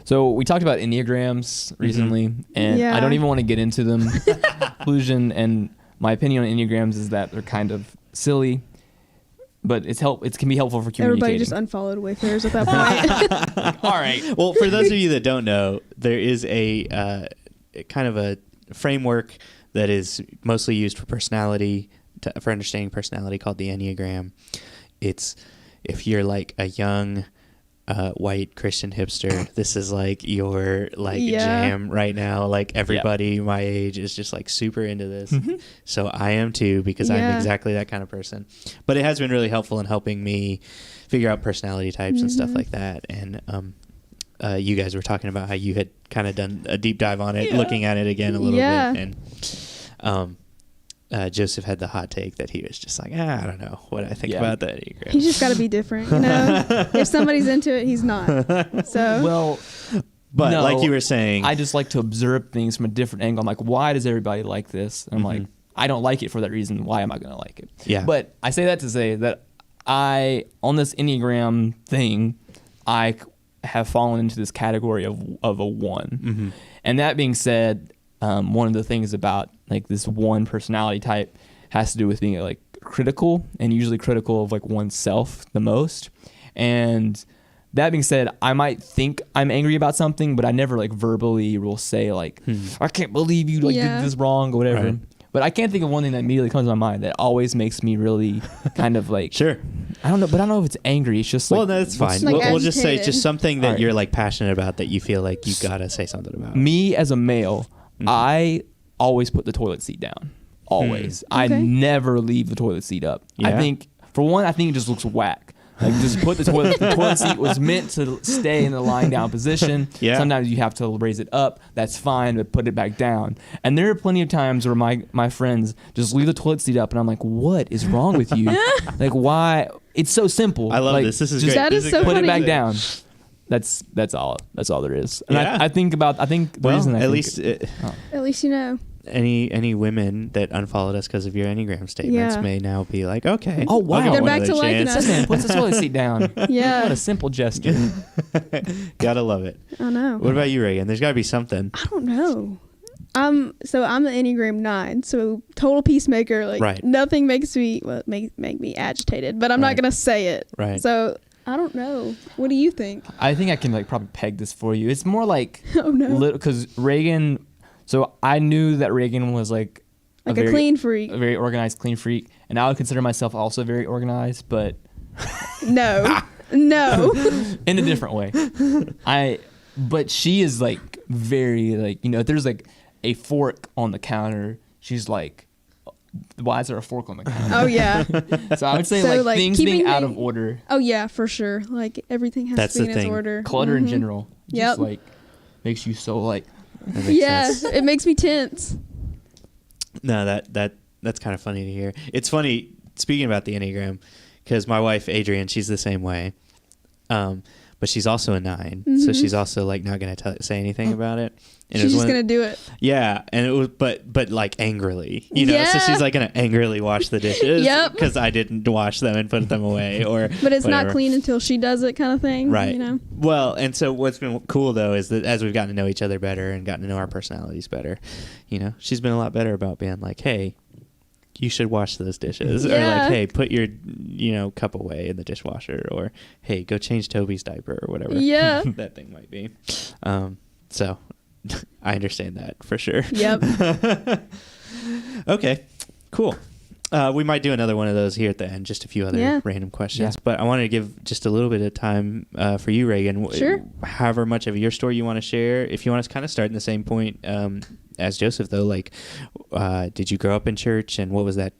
so we talked about Enneagrams recently, and I don't even want to get into them. Conclusion and my opinion on Enneagrams is that they're kind of silly, but it can be helpful for communicating. Everybody just unfollowed Wayfarers at that point. All right. Well, for those of you that don't know, there is a kind of a framework that is mostly used for personality, for understanding personality, called the Enneagram. It's if you're like a young white Christian hipster, this is like your like jam right now. Like everybody my age is just like super into this. So I am too, because I'm exactly that kind of person. But it has been really helpful in helping me figure out personality types and stuff like that. And you guys were talking about how you had kind of done a deep dive on it, looking at it again a little bit. And Joseph had the hot take that he was just like, I don't know what I think about the Enneagram. He's just got to be different, you know? If somebody's into it, he's not. So Well, but no, like you were saying, I just like to observe things from a different angle. I'm like, why does everybody like this? And I'm like, I don't like it for that reason. Why am I going to like it? Yeah. But I say that to say that on this Enneagram thing, I have fallen into this category of a 1. And that being said, one of the things about like this 1 personality type has to do with being like critical, and usually critical of like oneself the most. And that being said, I might think I'm angry about something, but I never like verbally will say like, I can't believe you like did this wrong or whatever. Right. But I can't think of one thing that immediately comes to my mind that always makes me really kind of like sure. I don't know, but I don't know if it's angry. It's just like, well, that's fine. Like we'll just say it's just something that right. you're like passionate about that you feel like you gotta say something about. Me as a male, I always put the toilet seat down. Always. I never leave the toilet seat up. Yeah. I think, for one, I think it just looks whack. Like, just put the toilet seat was meant to stay in the lying down position. Yeah. Sometimes you have to raise it up. That's fine, but put it back down. And there are plenty of times where my friends just leave the toilet seat up, and I'm like, what is wrong with you? Like, why? It's so simple. I love like, this. This is just great. That this is so put funny. it back down. That's all there is. And Yeah. I think the Well, reason I at think least at least you know. any women that unfollowed us because of your Enneagram statements may now be like, okay, Oh, wow. I'll give They're one back other to liking chance. us. man puts the toilet seat down. Yeah. What a simple gesture. Gotta love it. I know. What about you, Raegan? There's got to be something. I don't know. I'm the Enneagram 9, so total peacemaker. Like Right. nothing makes me make me agitated, but I'm Right. not gonna say it. Right. So I don't know. What do you think? I think I can like probably peg this for you. It's more like Oh no, because Raegan. So I knew that Raegan was like like a clean freak. a very organized, clean freak, and I would consider myself also very organized, but No, no. in a different way. But she is like very like, you know, if there's like a fork on the counter, she's like, why is there a fork on the counter? Oh yeah. So I would say So, like things keeping being out the- of order, Oh yeah, for sure. Like everything has That's to be the in its thing. order. clutter in Mhm. general, Yep. just like makes you so like. That makes Yeah, sense. it makes me tense. No, that's kind of funny to hear. It's funny, speaking about the Enneagram, because my wife, Adrienne, she's the same way. But she's also a 9, so she's also like not going to say anything about it. And She's just gonna do it. Yeah, and it was, but like angrily, you know. So Yeah. she's like gonna angrily wash the dishes, Yep. because I didn't wash them and put them away, or. But it's whatever. not clean until she does it, kind of thing. Right. You know. Well, and so what's been cool though is that as we've gotten to know each other better and gotten to know our personalities better, you know, she's been a lot better about being like, hey, you should wash those dishes, or Yeah. like, hey, put your, you know, cup away in the dishwasher, or hey, go change Toby's diaper, or whatever. Yeah. that thing might be. So I understand that for sure. Yep. Okay, cool. We might do another one of those here at the end, just a few other random questions. Yeah. But I wanted to give just a little bit of time for you, Raegan. Sure. However much of your story you want to share. If you want to kind of start in the same point as Joseph, though, like, did you grow up in church, and what was that?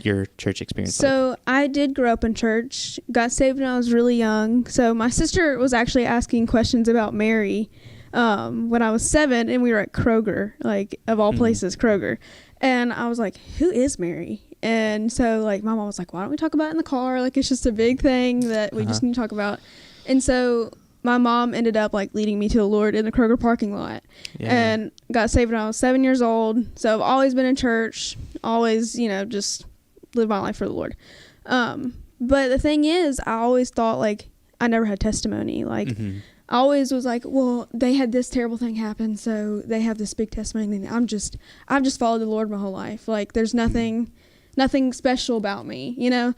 Your church experience like? So I did grow up in church. Got saved when I was really young. So my sister was actually asking questions about Mary when I was 7, and we were at Kroger, like of all places, Kroger. And I was like, who is Mary? And so like my mom was like, why don't we talk about it in the car? Like it's just a big thing that we just need to talk about. And so my mom ended up like leading me to the Lord in the Kroger parking lot, and got saved when I was 7 years old. So I've always been in church, always, you know, just live my life for the Lord. But the thing is, I always thought like I never had testimony. Like I always was like, well, they had this terrible thing happen, so they have this big testimony. And I've just followed the Lord my whole life. Like there's nothing special about me, you know?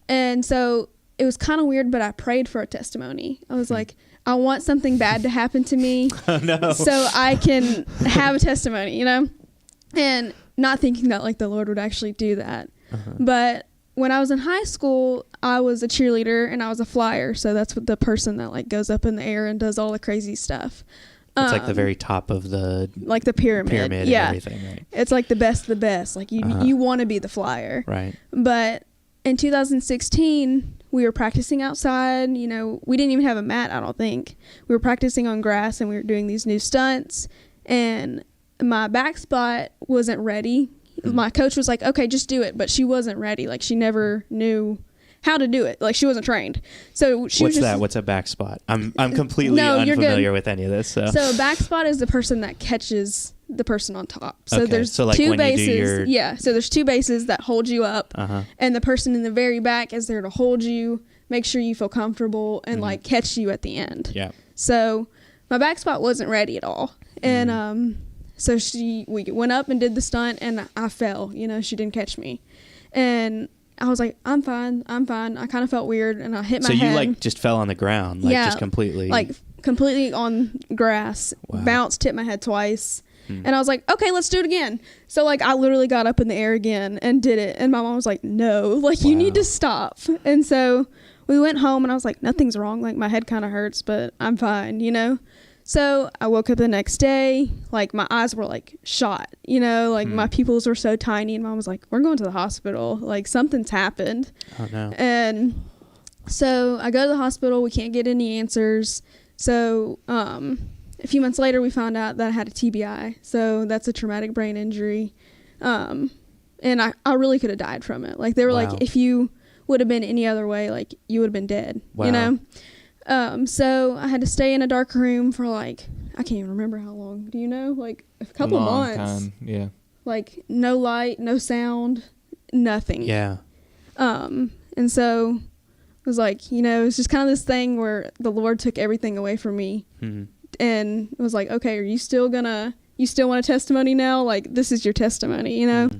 And so it was kind of weird, but I prayed for a testimony. I was like, I want something bad to happen to me so I can have a testimony, you know? And not thinking that like the Lord would actually do that. But when I was in high school, I was a cheerleader and I was a flyer. So that's what the person that like goes up in the air and does all the crazy stuff. It's like the very top of the like the pyramid. Yeah. And everything, right? It's like the best of the best. Like you want to be the flyer. Right. But in 2016, we were practicing outside. You know, we didn't even have a mat, I don't think. We were practicing on grass and we were doing these new stunts. And my back spot wasn't ready. My coach was like, okay, just do it. But she wasn't ready. Like, she never knew how to do it. Like, she wasn't trained. So she What's was that? What's a back spot? I'm completely unfamiliar with any of this. So back spot is the person that catches the person on top. So okay. there's like two when bases. You do your... Yeah. So there's two bases that hold you up. And the person in the very back is there to hold you, make sure you feel comfortable, and like catch you at the end. Yeah. So my back spot wasn't ready at all. And so we went up and did the stunt, and I fell. You know, she didn't catch me. And I was like, I'm fine. I kind of felt weird, and I hit my head. So you like just fell on the ground, like just completely? Like completely on grass, bounced, hit my head twice. And I was like, okay, let's do it again. So like I literally got up in the air again and did it. And my mom was like, no, like you need to stop. And so we went home and I was like, nothing's wrong. Like my head kind of hurts, but I'm fine, you know? So I woke up the next day, like my eyes were like shot, you know, like my pupils were so tiny, and Mom was like, we're going to the hospital. Like something's happened. Oh no. And so I go to the hospital. We can't get any answers. So a few months later, we found out that I had a TBI. So that's a traumatic brain injury. And I really could have died from it. Like they were like, if you would have been any other way, like you would have been dead, you know? So I had to stay in a dark room for like, I can't even remember how long. Do you know? Like a couple months. Time. Yeah. Like no light, no sound, nothing. Yeah. And so it was like, you know, it's just kind of this thing where the Lord took everything away from me. And it was like, okay, are you still want a testimony now? Like, this is your testimony, you know?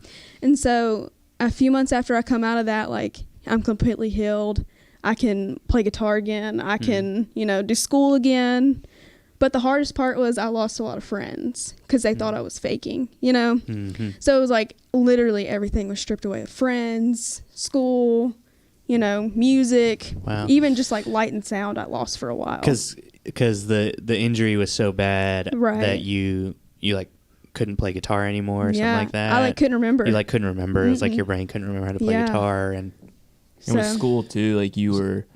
And so a few months after I come out of that, like, I'm completely healed. I can play guitar again. I can, you know, do school again. But the hardest part was I lost a lot of friends because they thought I was faking, you know? So it was like literally everything was stripped away. Friends, school, you know, music, even just like light and sound I lost for a while. Because the injury was so bad that you like couldn't play guitar anymore or something like that. I like couldn't remember. You like couldn't remember. It was like your brain couldn't remember how to play guitar. And with school too, like you were,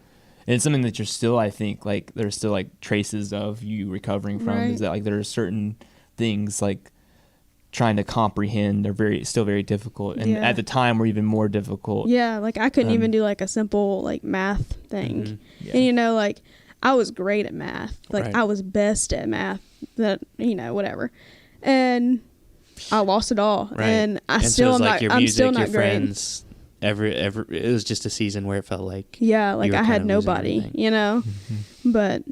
and it's something that you're still, I think, like there's still like traces of you recovering from. Is that like there are certain things like trying to comprehend are still very difficult, and at the time were even more difficult. Yeah, like I couldn't even do like a simple like math thing, and you know, like I was great at math, like I was best at math, that you know, whatever, and I lost it all, and I'm still not friends, it was just a season where it felt like like I had nobody, you know, but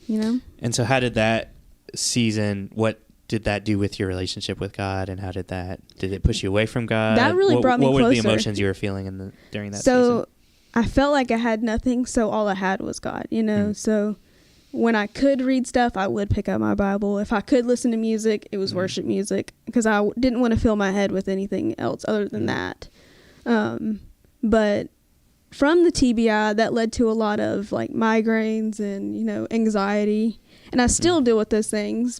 you know. And so how did that season, what did that do with your relationship with God, and how did it push you away from God? That really brought me closer. What were the emotions you were feeling during that season? So I felt like I had nothing, so all I had was God, you know. So when I could read stuff, I would pick up my Bible. If I could listen to music, it was worship music, because I didn't want to fill my head with anything else other than that. But from the TBI, that led to a lot of like migraines and, you know, anxiety. And I still deal with those things,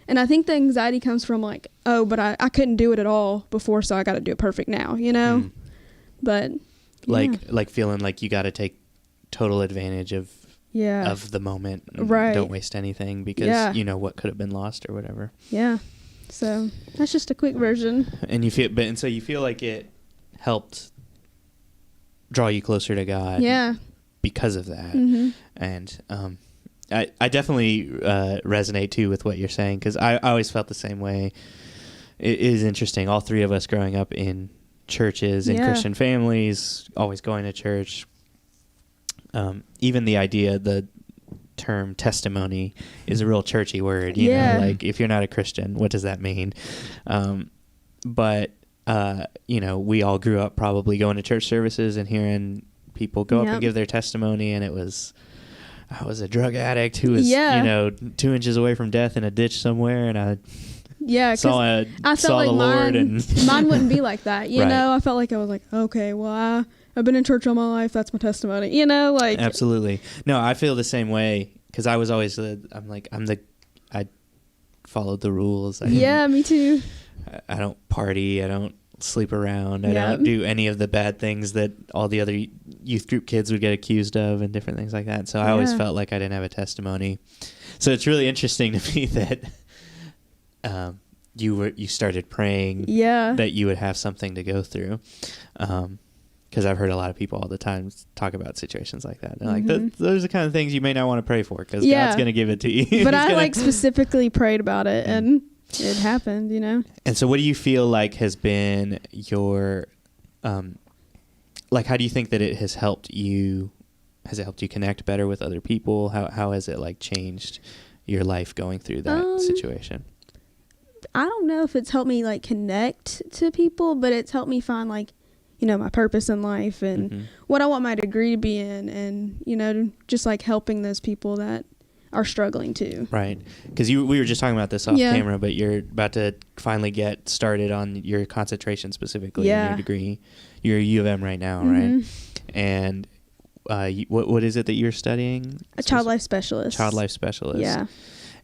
and I think the anxiety comes from like, oh, but I couldn't do it at all before, so I got to do it perfect now, you know? But like feeling like you got to take total advantage of the moment. Don't waste anything, because you know what could have been lost or whatever. Yeah. So that's just a quick version. And so you feel like it helped draw you closer to God. Yeah. Because of that. And I definitely resonate too with what you're saying, because I always felt the same way. It is interesting. All three of us growing up in churches, in Christian families, always going to church. Even the idea, the term testimony is a real churchy word. You know, like if you're not a Christian, what does that mean? But you know, we all grew up probably going to church services and hearing people go up and give their testimony, and I was a drug addict who was, you know, 2 inches away from death in a ditch somewhere, and I saw like the Lord, and mine wouldn't be like that, you know. I felt like I was like, okay, well, I've been in church all my life. That's my testimony. You know, like Absolutely. No, I feel the same way because I was always I followed the rules. Yeah, me too. I don't party. I don't sleep around. I Yeah. don't do any of the bad things that all the other youth group kids would get accused of and different things like that. So I always Yeah. felt like I didn't have a testimony. So it's really interesting to me that you started praying Yeah. that you would have something to go through. Because I've heard a lot of people all the time talk about situations like that. They're like, those are the kind of things you may not want to pray for because Yeah. God's going to give it to you. But He's I gonna- like specifically prayed about it, and it happened. You know. And so what do you feel like has been your, like, how do you think that it has helped you? Has it helped you connect better with other people? How has it like changed your life going through that situation? I don't know if it's helped me like connect to people, but it's helped me find like, you know, my purpose in life and what I want my degree to be in, and you know, just like helping those people that are struggling too. Right, because we were just talking about this off camera, but you're about to finally get started on your concentration specifically in your degree. You're at U of M right now, right? And what is it that you're studying? A child life specialist. Child life specialist. Yeah.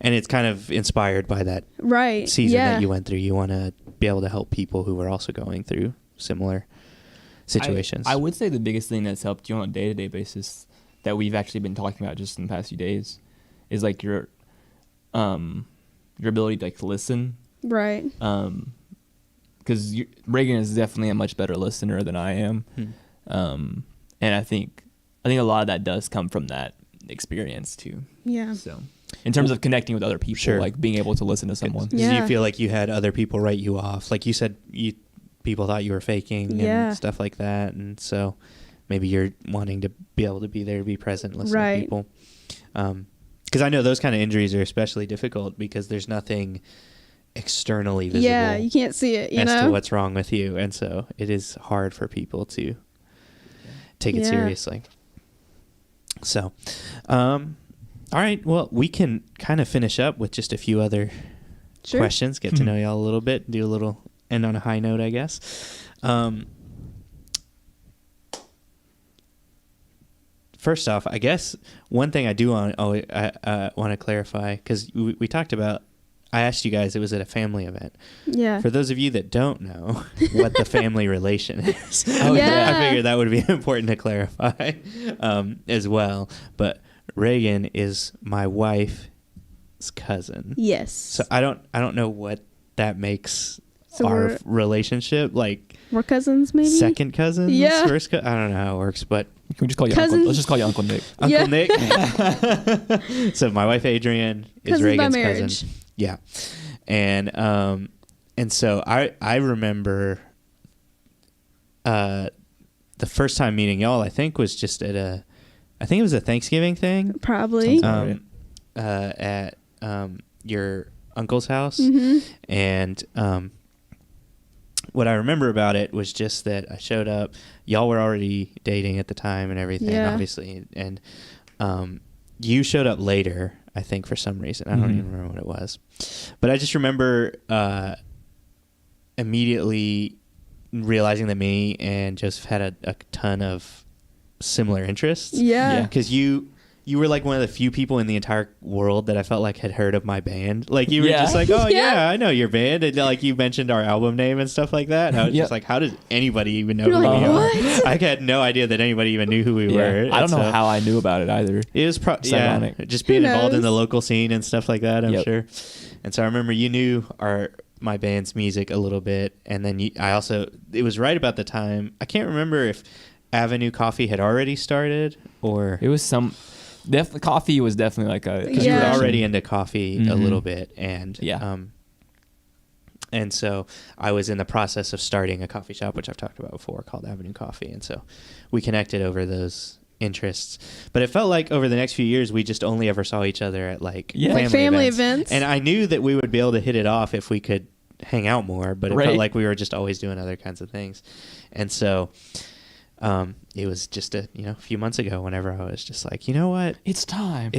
And it's kind of inspired by that Right. season that you went through. You want to be able to help people who are also going through similar situations. I would say the biggest thing that's helped you on a day-to-day basis that we've actually been talking about just in the past few days is like your ability to like listen. Right. Because Raegan is definitely a much better listener than I am. And I think a lot of that does come from that experience too. Yeah. So in terms of connecting with other people, like being able to listen to someone. Do you feel like you had other people write you off? Like you said, people thought you were faking and stuff like that. And so maybe you're wanting to be able to be there, to be present, listen to people. Because I know those kind of injuries are especially difficult because there's nothing externally visible. Yeah, you can't see it, you know? As to what's wrong with you. And so it is hard for people to take it seriously. So, all right. Well, we can kind of finish up with just a few other questions, get to know y'all a little bit, do a little end on a high note, I guess. First off, I guess one thing I do want to clarify, because we talked about, I asked you guys, it was at a family event. Yeah. For those of you that don't know what the family relation is, Yeah. I figured that would be important to clarify as well. But Raegan is my wife's cousin. Yes. So I don't know what that makes So our relationship, like we're cousins, maybe second cousins. Yeah. First I don't know how it works, but Can we just call you Cousins. Uncle? Let's just call you Uncle Nick. Uncle Nick. So my wife Adrienne is Cousins by Raegan's marriage. cousin. Yeah, and so I remember the first time meeting y'all. I think was just at I think it was a Thanksgiving thing. Probably. At your uncle's house, and what I remember about it was just that I showed up. Y'all were already dating at the time and everything, obviously, and you showed up later, I think, for some reason. I don't even remember what it was. But I just remember immediately realizing that me and Joseph had a ton of similar interests. Yeah. Because you were like one of the few people in the entire world that I felt like had heard of my band. Like you were just like, oh yeah, I know your band. And like you mentioned our album name and stuff like that. And I was just like, how does anybody even know You're who like, we what? are? I had no idea that anybody even knew who we were. I don't know So how I knew about it either. it was ironic. just being involved in knows? the local scene and stuff like that, I'm Yep. sure. And so I remember you knew my band's music a little bit. And then it was right about the time, I can't remember if Avenue Coffee had already started or... It was definitely coffee was definitely like a... Because you were Yeah. already into coffee a little bit, and and so I was in the process of starting a coffee shop, which I've talked about before, called Avenue Coffee, and so we connected over those interests. But it felt like over the next few years, we just only ever saw each other at like family events. and I knew that we would be able to hit it off if we could hang out more, but it felt like we were just always doing other kinds of things, and so. It was just a few months ago whenever I was just like, you know what? It's time.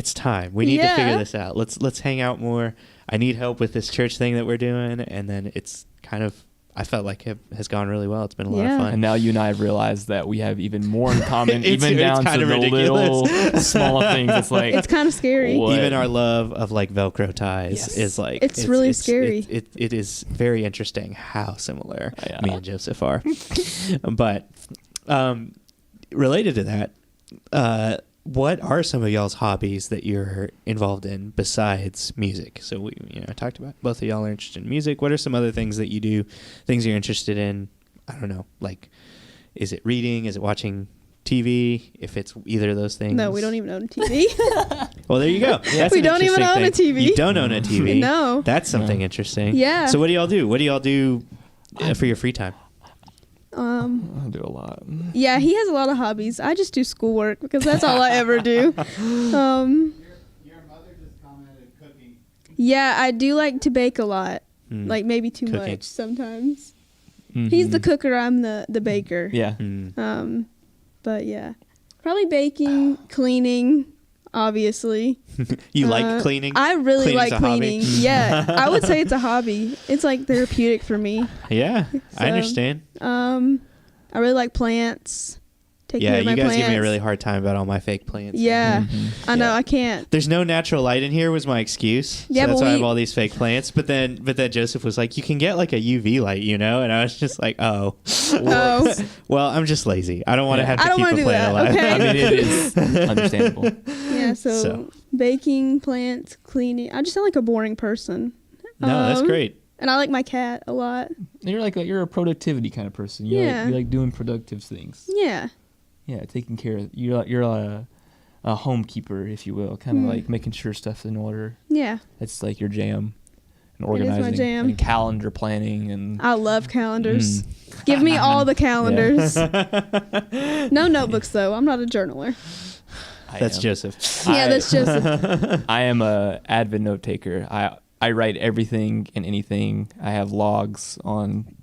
We need to figure this out. Let's hang out more. I need help with this church thing that we're doing. And then it's kind of I felt like it has gone really well. It's been a lot of fun. And now you and I have realized that we have even more in common, It's down kind to of the ridiculous. little small things. It's like It's kind of scary. What? Even our love of like Velcro ties Yes. is like It's really scary. It is very interesting how similar Yeah. me and Joseph are. But related to that, what are some of y'all's hobbies that you're involved in besides music? So we talked about both of y'all are interested in music. What are some other things that you do? Things you're interested in? I don't know. Like, is it reading? Is it watching TV? If it's either of those things. No, we don't even own a TV. Well, there you go. That's We an don't even interesting own a thing. TV. You don't own a TV. No. That's something interesting. Yeah. So what do y'all do? What do y'all do for your free time? I do a lot. Yeah, he has a lot of hobbies. I just do schoolwork because that's all I ever do. Your mother just commented cooking. Yeah, I do like to bake a lot. Mm. Like maybe too Cooking. much sometimes. Mhm. He's the cooker, I'm the baker. Yeah. Mm. But yeah. Probably baking, cleaning, obviously. You like cleaning? I really Cleaning's like a hobby? cleaning. Yeah, I would say it's a hobby. It's like therapeutic for me. Yeah, I So, understand. I really like plants. Taking Yeah, care of my you guys plants. give me a really hard time about all my fake plants. Yeah, Mhm. I know. Yeah. I can't. There's no natural light in here was my excuse. Yeah, so that's but why I have we- all these fake plants. But then Joseph was like, you can get like a UV light, And I was just like, oh. Oh. Well, I'm just lazy. I don't want to Yeah. have I to don't keep wanna a do plant that, alive. okay? I mean, it is understandable. Yeah, so, So. baking, plants, cleaning. I just sound like a boring person. No, that's Um, great. And I like my cat a lot. You're a productivity kind of person. Yeah. You like doing productive things. Yeah. Yeah, taking care of you're a homekeeper, if you will, kind of like making sure stuff's in order. Yeah. That's like your jam. And It is my organizing jam. and calendar planning and I love calendars. Give me all the calendars. No notebooks, though. I'm not a journaler. That's am. Joseph. Yeah, that's Joseph. I am a avid note taker. I write everything and anything. I have logs on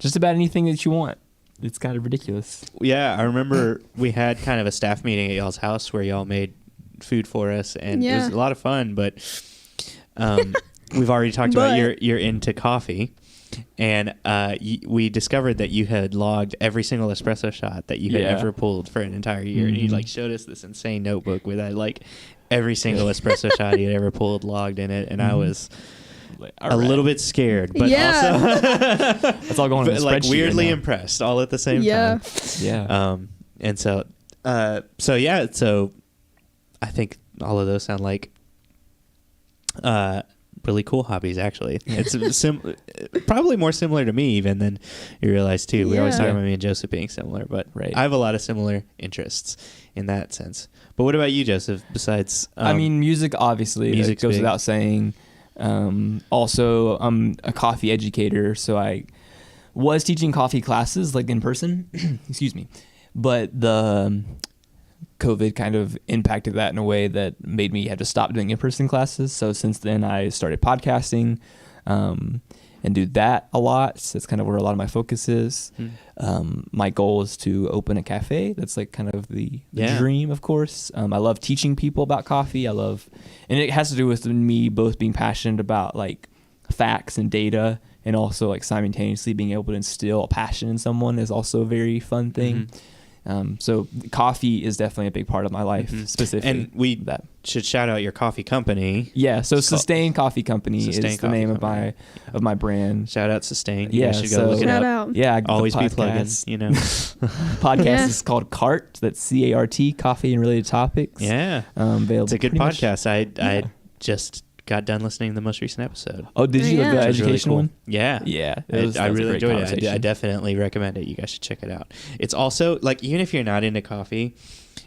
just about anything that you want. It's kind of ridiculous. Yeah, I remember we had kind of a staff meeting at y'all's house where y'all made food for us, and it was Yeah. a lot of fun. But we've already talked about you're into coffee, and we discovered that you had logged every single espresso shot that you had Yeah. ever pulled for an entire year, and you like showed us this insane notebook with like every single espresso shot you had ever pulled logged in it, and I was Like, a little bit scared, but Yeah. also That's all going in the like spreadsheet weirdly right now. impressed all at the same Yeah. time. Yeah. And so I think all of those sound like really cool hobbies. Actually, it's probably more similar to me even than you realize too. We always Yeah. talk about me and Joseph being similar, but Right. I have a lot of similar interests in that sense. But what about you, Joseph? Besides, I mean, music obviously music's goes big. without saying. Also, I'm a coffee educator, so I was teaching coffee classes like in person. Excuse me, but the COVID kind of impacted that in a way that made me have to stop doing in-person classes. So since then, I started podcasting and do that a lot. So that's kind of where a lot of my focus is. My goal is to open a cafe. That's like kind of the dream, of course. I love teaching people about coffee. And it has to do with me both being passionate about like facts and data, and also like simultaneously being able to instill a passion in someone is also a very fun thing. So coffee is definitely a big part of my life, specifically. and we should shout out your coffee company. Yeah, so It's called Sustain Coffee Company Sustain is the Coffee name Company. of my brand. Shout out Sustain. You Yeah, guys should go so- look it Shout up. out. Yeah, Always the be plugging. podcast. Podcast Yeah. is called CART. That's CART, Coffee and Related Topics. Yeah, Available it's a good pretty much- podcast. I Yeah. just got done listening to the most recent episode. Oh, did you Yeah. like the Which was really educational cool. one? Yeah. Yeah, I that was a really great enjoyed it. I conversation. definitely recommend it. You guys should check it out. It's also like, even if you're not into coffee,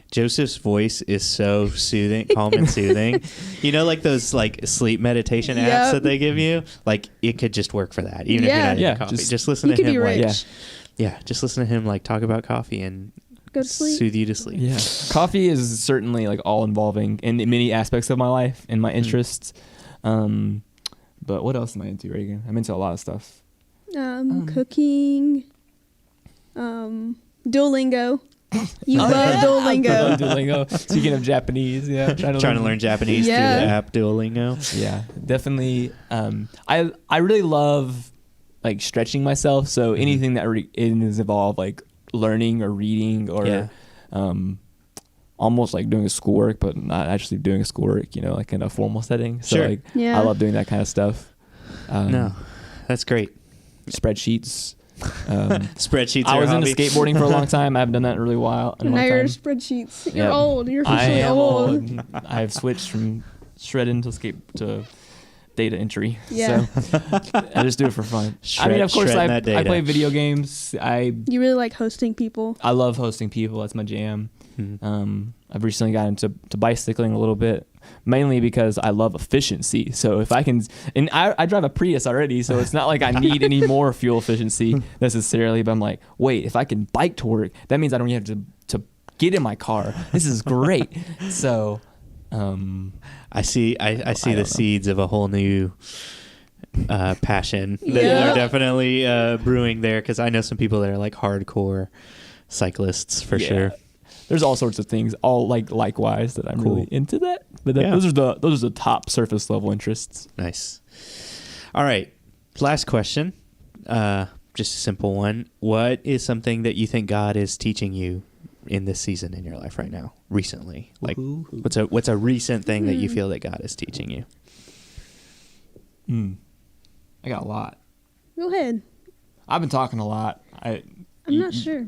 Joseph's voice is so soothing, calm and soothing. You know, like those like sleep meditation apps Yep. that they give you? Like, it could just work for that, even if you're Yeah. not Yeah, into coffee. just- Just listen You to could him be like, rich. yeah, just listen to him like talk about coffee and Go to sleep. soothe you to sleep. Yeah, coffee is certainly like all involving in many aspects of my life and my interests. But what else am I into, Raegan? I'm into a lot of stuff. Cooking. Duolingo. You love I Duolingo. love Duolingo. Speaking of Japanese, yeah, Trying to learn Japanese Yeah. through the app Duolingo. Yeah, definitely. I really love like stretching myself. So anything that is involved like learning or reading or almost like doing a schoolwork, but not actually doing a schoolwork, like in a formal setting. So Sure. like I love doing that kind of stuff. No, that's great. Spreadsheets. Spreadsheets. I are was a into hobby. skateboarding for a long time. I haven't done that in a really while. In a Now long you're time. spreadsheets. You're Yeah. old. You're I officially am old. old. I've switched from shredding to data entry. Yeah. So I just do it for fun. I mean, of course, shredding I that data. play video games. You really like hosting people. I love hosting people. That's my jam. Mhm. I've recently got into bicycling a little bit, mainly because I love efficiency. So if I can, and I drive a Prius already, so it's not like I need any more fuel efficiency necessarily. But I'm like, wait, if I can bike to work, that means I don't have to get in my car. This is great. So I see I the don't know. seeds of a whole new passion that Yeah. are definitely brewing there, because I know some people that are like hardcore cyclists for Yeah. sure. There's all sorts of things, all likewise that I'm Cool. really into that. But Yeah. those are the top surface level interests. Nice. All right, last question. Just a simple one. What is something that you think God is teaching you in this season in your life right now, recently? Like, what's a recent thing that you feel that God is teaching you? I got a lot. Go ahead. I've been talking a lot. I'm not sure.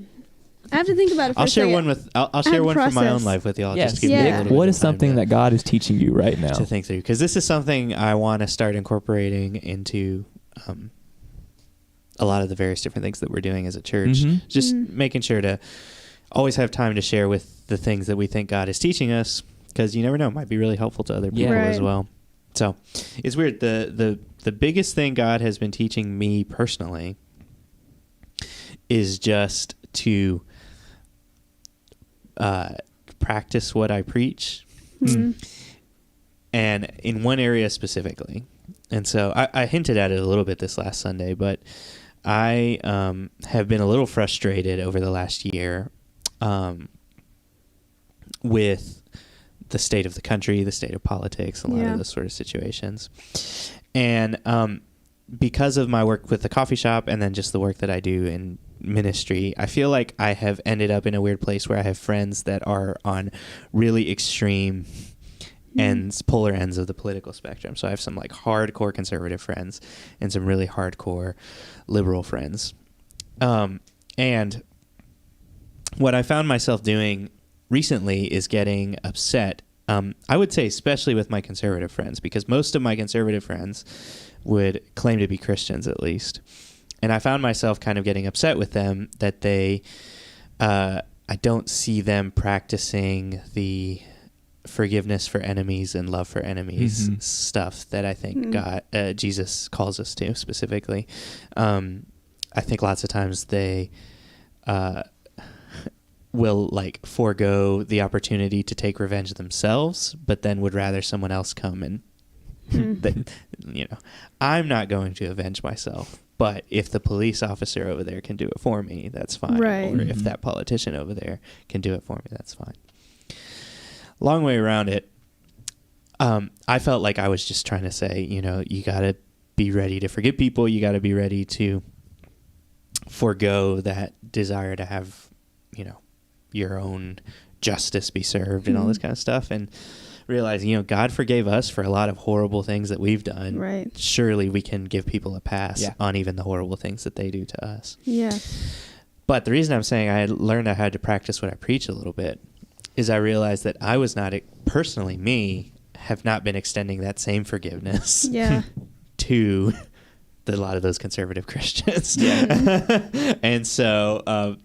I have to think about it. For I'll a share second. one with. I'll I share have one from my own process. life with y'all. Yes. Just to give me a Yeah. little bit What of is time something to- that God is teaching you right now? to think through, because this is something I want to start incorporating into a lot of the various different things that we're doing as a church. Mhm. Just making sure to always have time to share with the things that we think God is teaching us, because you never know, it might be really helpful to other people Yeah. as Right. well. So it's weird. The biggest thing God has been teaching me personally is just to practice what I preach, and in one area specifically. And so I hinted at it a little bit this last Sunday, but I have been a little frustrated over the last year with the state of the country, the state of politics, a lot of those sort of situations. And because of my work with the coffee shop and then just the work that I do in ministry, I feel like I have ended up in a weird place where I have friends that are on really extreme ends, polar ends of the political spectrum. So I have some like hardcore conservative friends and some really hardcore liberal friends. And what I found myself doing recently is getting upset. I would say especially with my conservative friends, because most of my conservative friends would claim to be Christians at least. And I found myself kind of getting upset with them that I don't see them practicing the forgiveness for enemies and love for enemies stuff that I think Jesus calls us to specifically. I think lots of times they will like forego the opportunity to take revenge themselves, but then would rather someone else come and I'm not going to avenge myself, but if the police officer over there can do it for me, that's fine. Right. Or if that politician over there can do it for me, that's fine. Long way around it. I felt like I was just trying to say, you got to be ready to forgive people. You got to be ready to forego that desire to have, your own justice be served and all this kind of stuff. And realizing, God forgave us for a lot of horrible things that we've done. Right. Surely we can give people a pass on even the horrible things that they do to us. Yeah. But the reason I'm saying I learned I had to practice what I preach a little bit is I realized that I was not, personally me, have not been extending that same forgiveness Yeah. to a lot of those conservative Christians. And so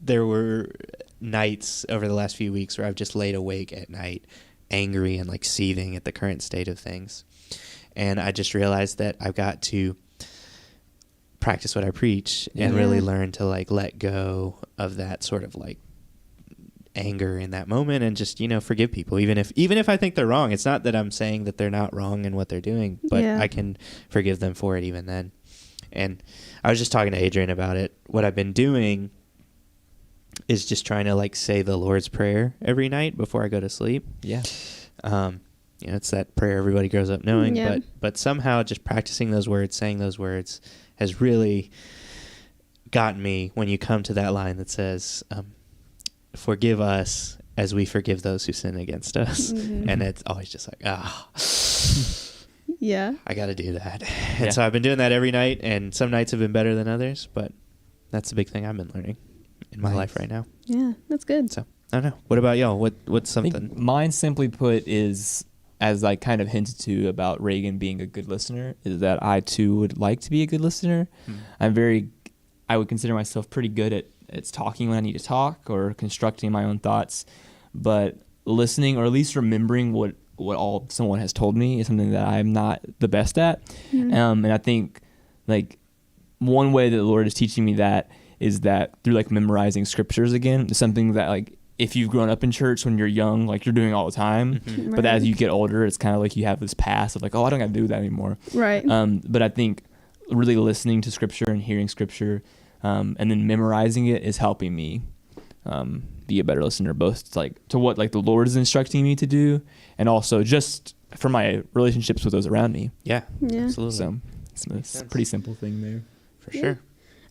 there were nights over the last few weeks where I've just laid awake at night, angry and like seething at the current state of things. And I just realized that I've got to practice what I preach and really learn to like let go of that sort of like anger in that moment and just, forgive people. Even if I think they're wrong, it's not that I'm saying that they're not wrong in what they're doing, but I can forgive them for it even then. And I was just talking to Adrian about it. What I've been doing is just trying to like say the Lord's Prayer every night before I go to sleep. Yeah. it's that prayer everybody grows up knowing. Yeah. But somehow just practicing those words, saying those words, has really gotten me when you come to that line that says, forgive us as we forgive those who sin against us. Mhm. And it's always just like, Yeah. I got to do that. Yeah. And so I've been doing that every night, and some nights have been better than others, but that's the big thing I've been learning in my Nice. life right now. Yeah. That's good. So I don't know. What about y'all? What's I think something? mine, simply put, is, as I kind of hinted to about Raegan being a good listener, is that I too would like to be a good listener. I would consider myself pretty good at talking when I need to talk or constructing my own thoughts, but listening, or at least remembering what all someone has told me, is something that I'm not the best at. Mhm. And I think like one way that the Lord is teaching me that is that through like memorizing scriptures again, is something that like if you've grown up in church when you're young, like you're doing all the time, Mhm. but Right. as you get older, it's kind of like you have this past of like, oh, I don't got to do that anymore. Right. But I think really listening to scripture and hearing scripture, and then memorizing it is helping me be a better listener, both like to what like the Lord is instructing me to do, and also just for my relationships with those around me. Yeah, Yeah. absolutely. So it's a sense. pretty simple thing there. For Yeah. sure.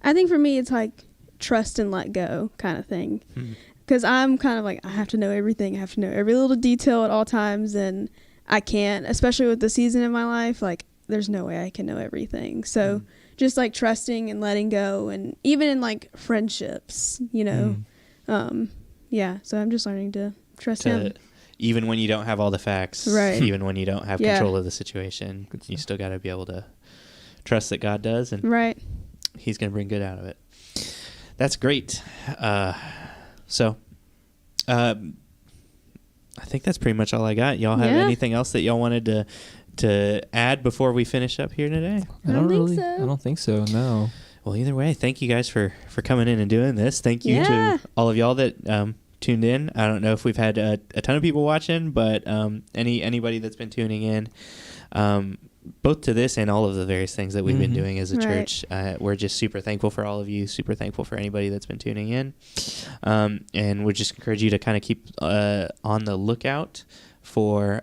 I think for me, it's like trust and let go kind of thing. Hmm. Because I'm kind of like, I have to know everything. I have to know every little detail at all times. And I can't, especially with the season in my life, like there's no way I can know everything. So just like trusting and letting go. And even in like friendships, you know, yeah. So I'm just learning to trust him. Even when you don't have all the facts, Right. even when you don't have Yeah. control of the situation, you still got to be able to trust that God does, and Right. He's going to bring good out of it. That's great. I think that's pretty much all I got. Y'all have Yeah. anything else that y'all wanted to add before we finish up here today? I don't think so. I don't think so. No. Well, either way, thank you guys for coming in and doing this. Thank you Yeah. to all of y'all that tuned in. I don't know if we've had a ton of people watching, but anybody that's been tuning in, both to this and all of the various things that we've been Mhm. doing as a Right. church, we're just super thankful for all of you, super thankful for anybody that's been tuning in. And we just encourage you to kind of keep on the lookout for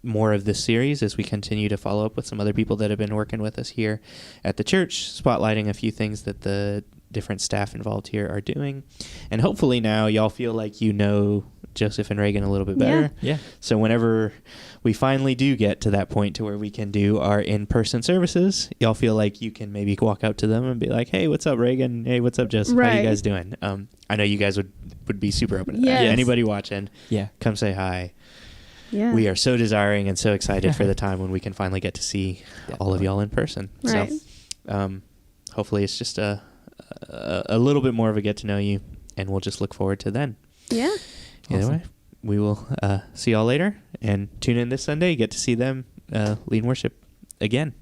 more of this series as we continue to follow up with some other people that have been working with us here at the church, spotlighting a few things that the different staff involved here are doing. And hopefully now y'all feel like you know Joseph and Raegan a little bit better. Yeah. So whenever we finally do get to that point to where we can do our in-person services, y'all feel like you can maybe walk out to them and be like, hey, what's up, Raegan? Hey, what's up, Joseph? How Right. you guys doing? I know you guys would be super open to that. Yes. Anybody watching, Yeah. come say hi. Yeah. We are so desiring and so excited for the time when we can finally get to see all of y'all in person. Right. So hopefully it's just a little bit more of a get to know you, and we'll just look forward to then. Yeah. Either Awesome. way, we will see y'all later, and tune in this Sunday. You get to see them lead worship again.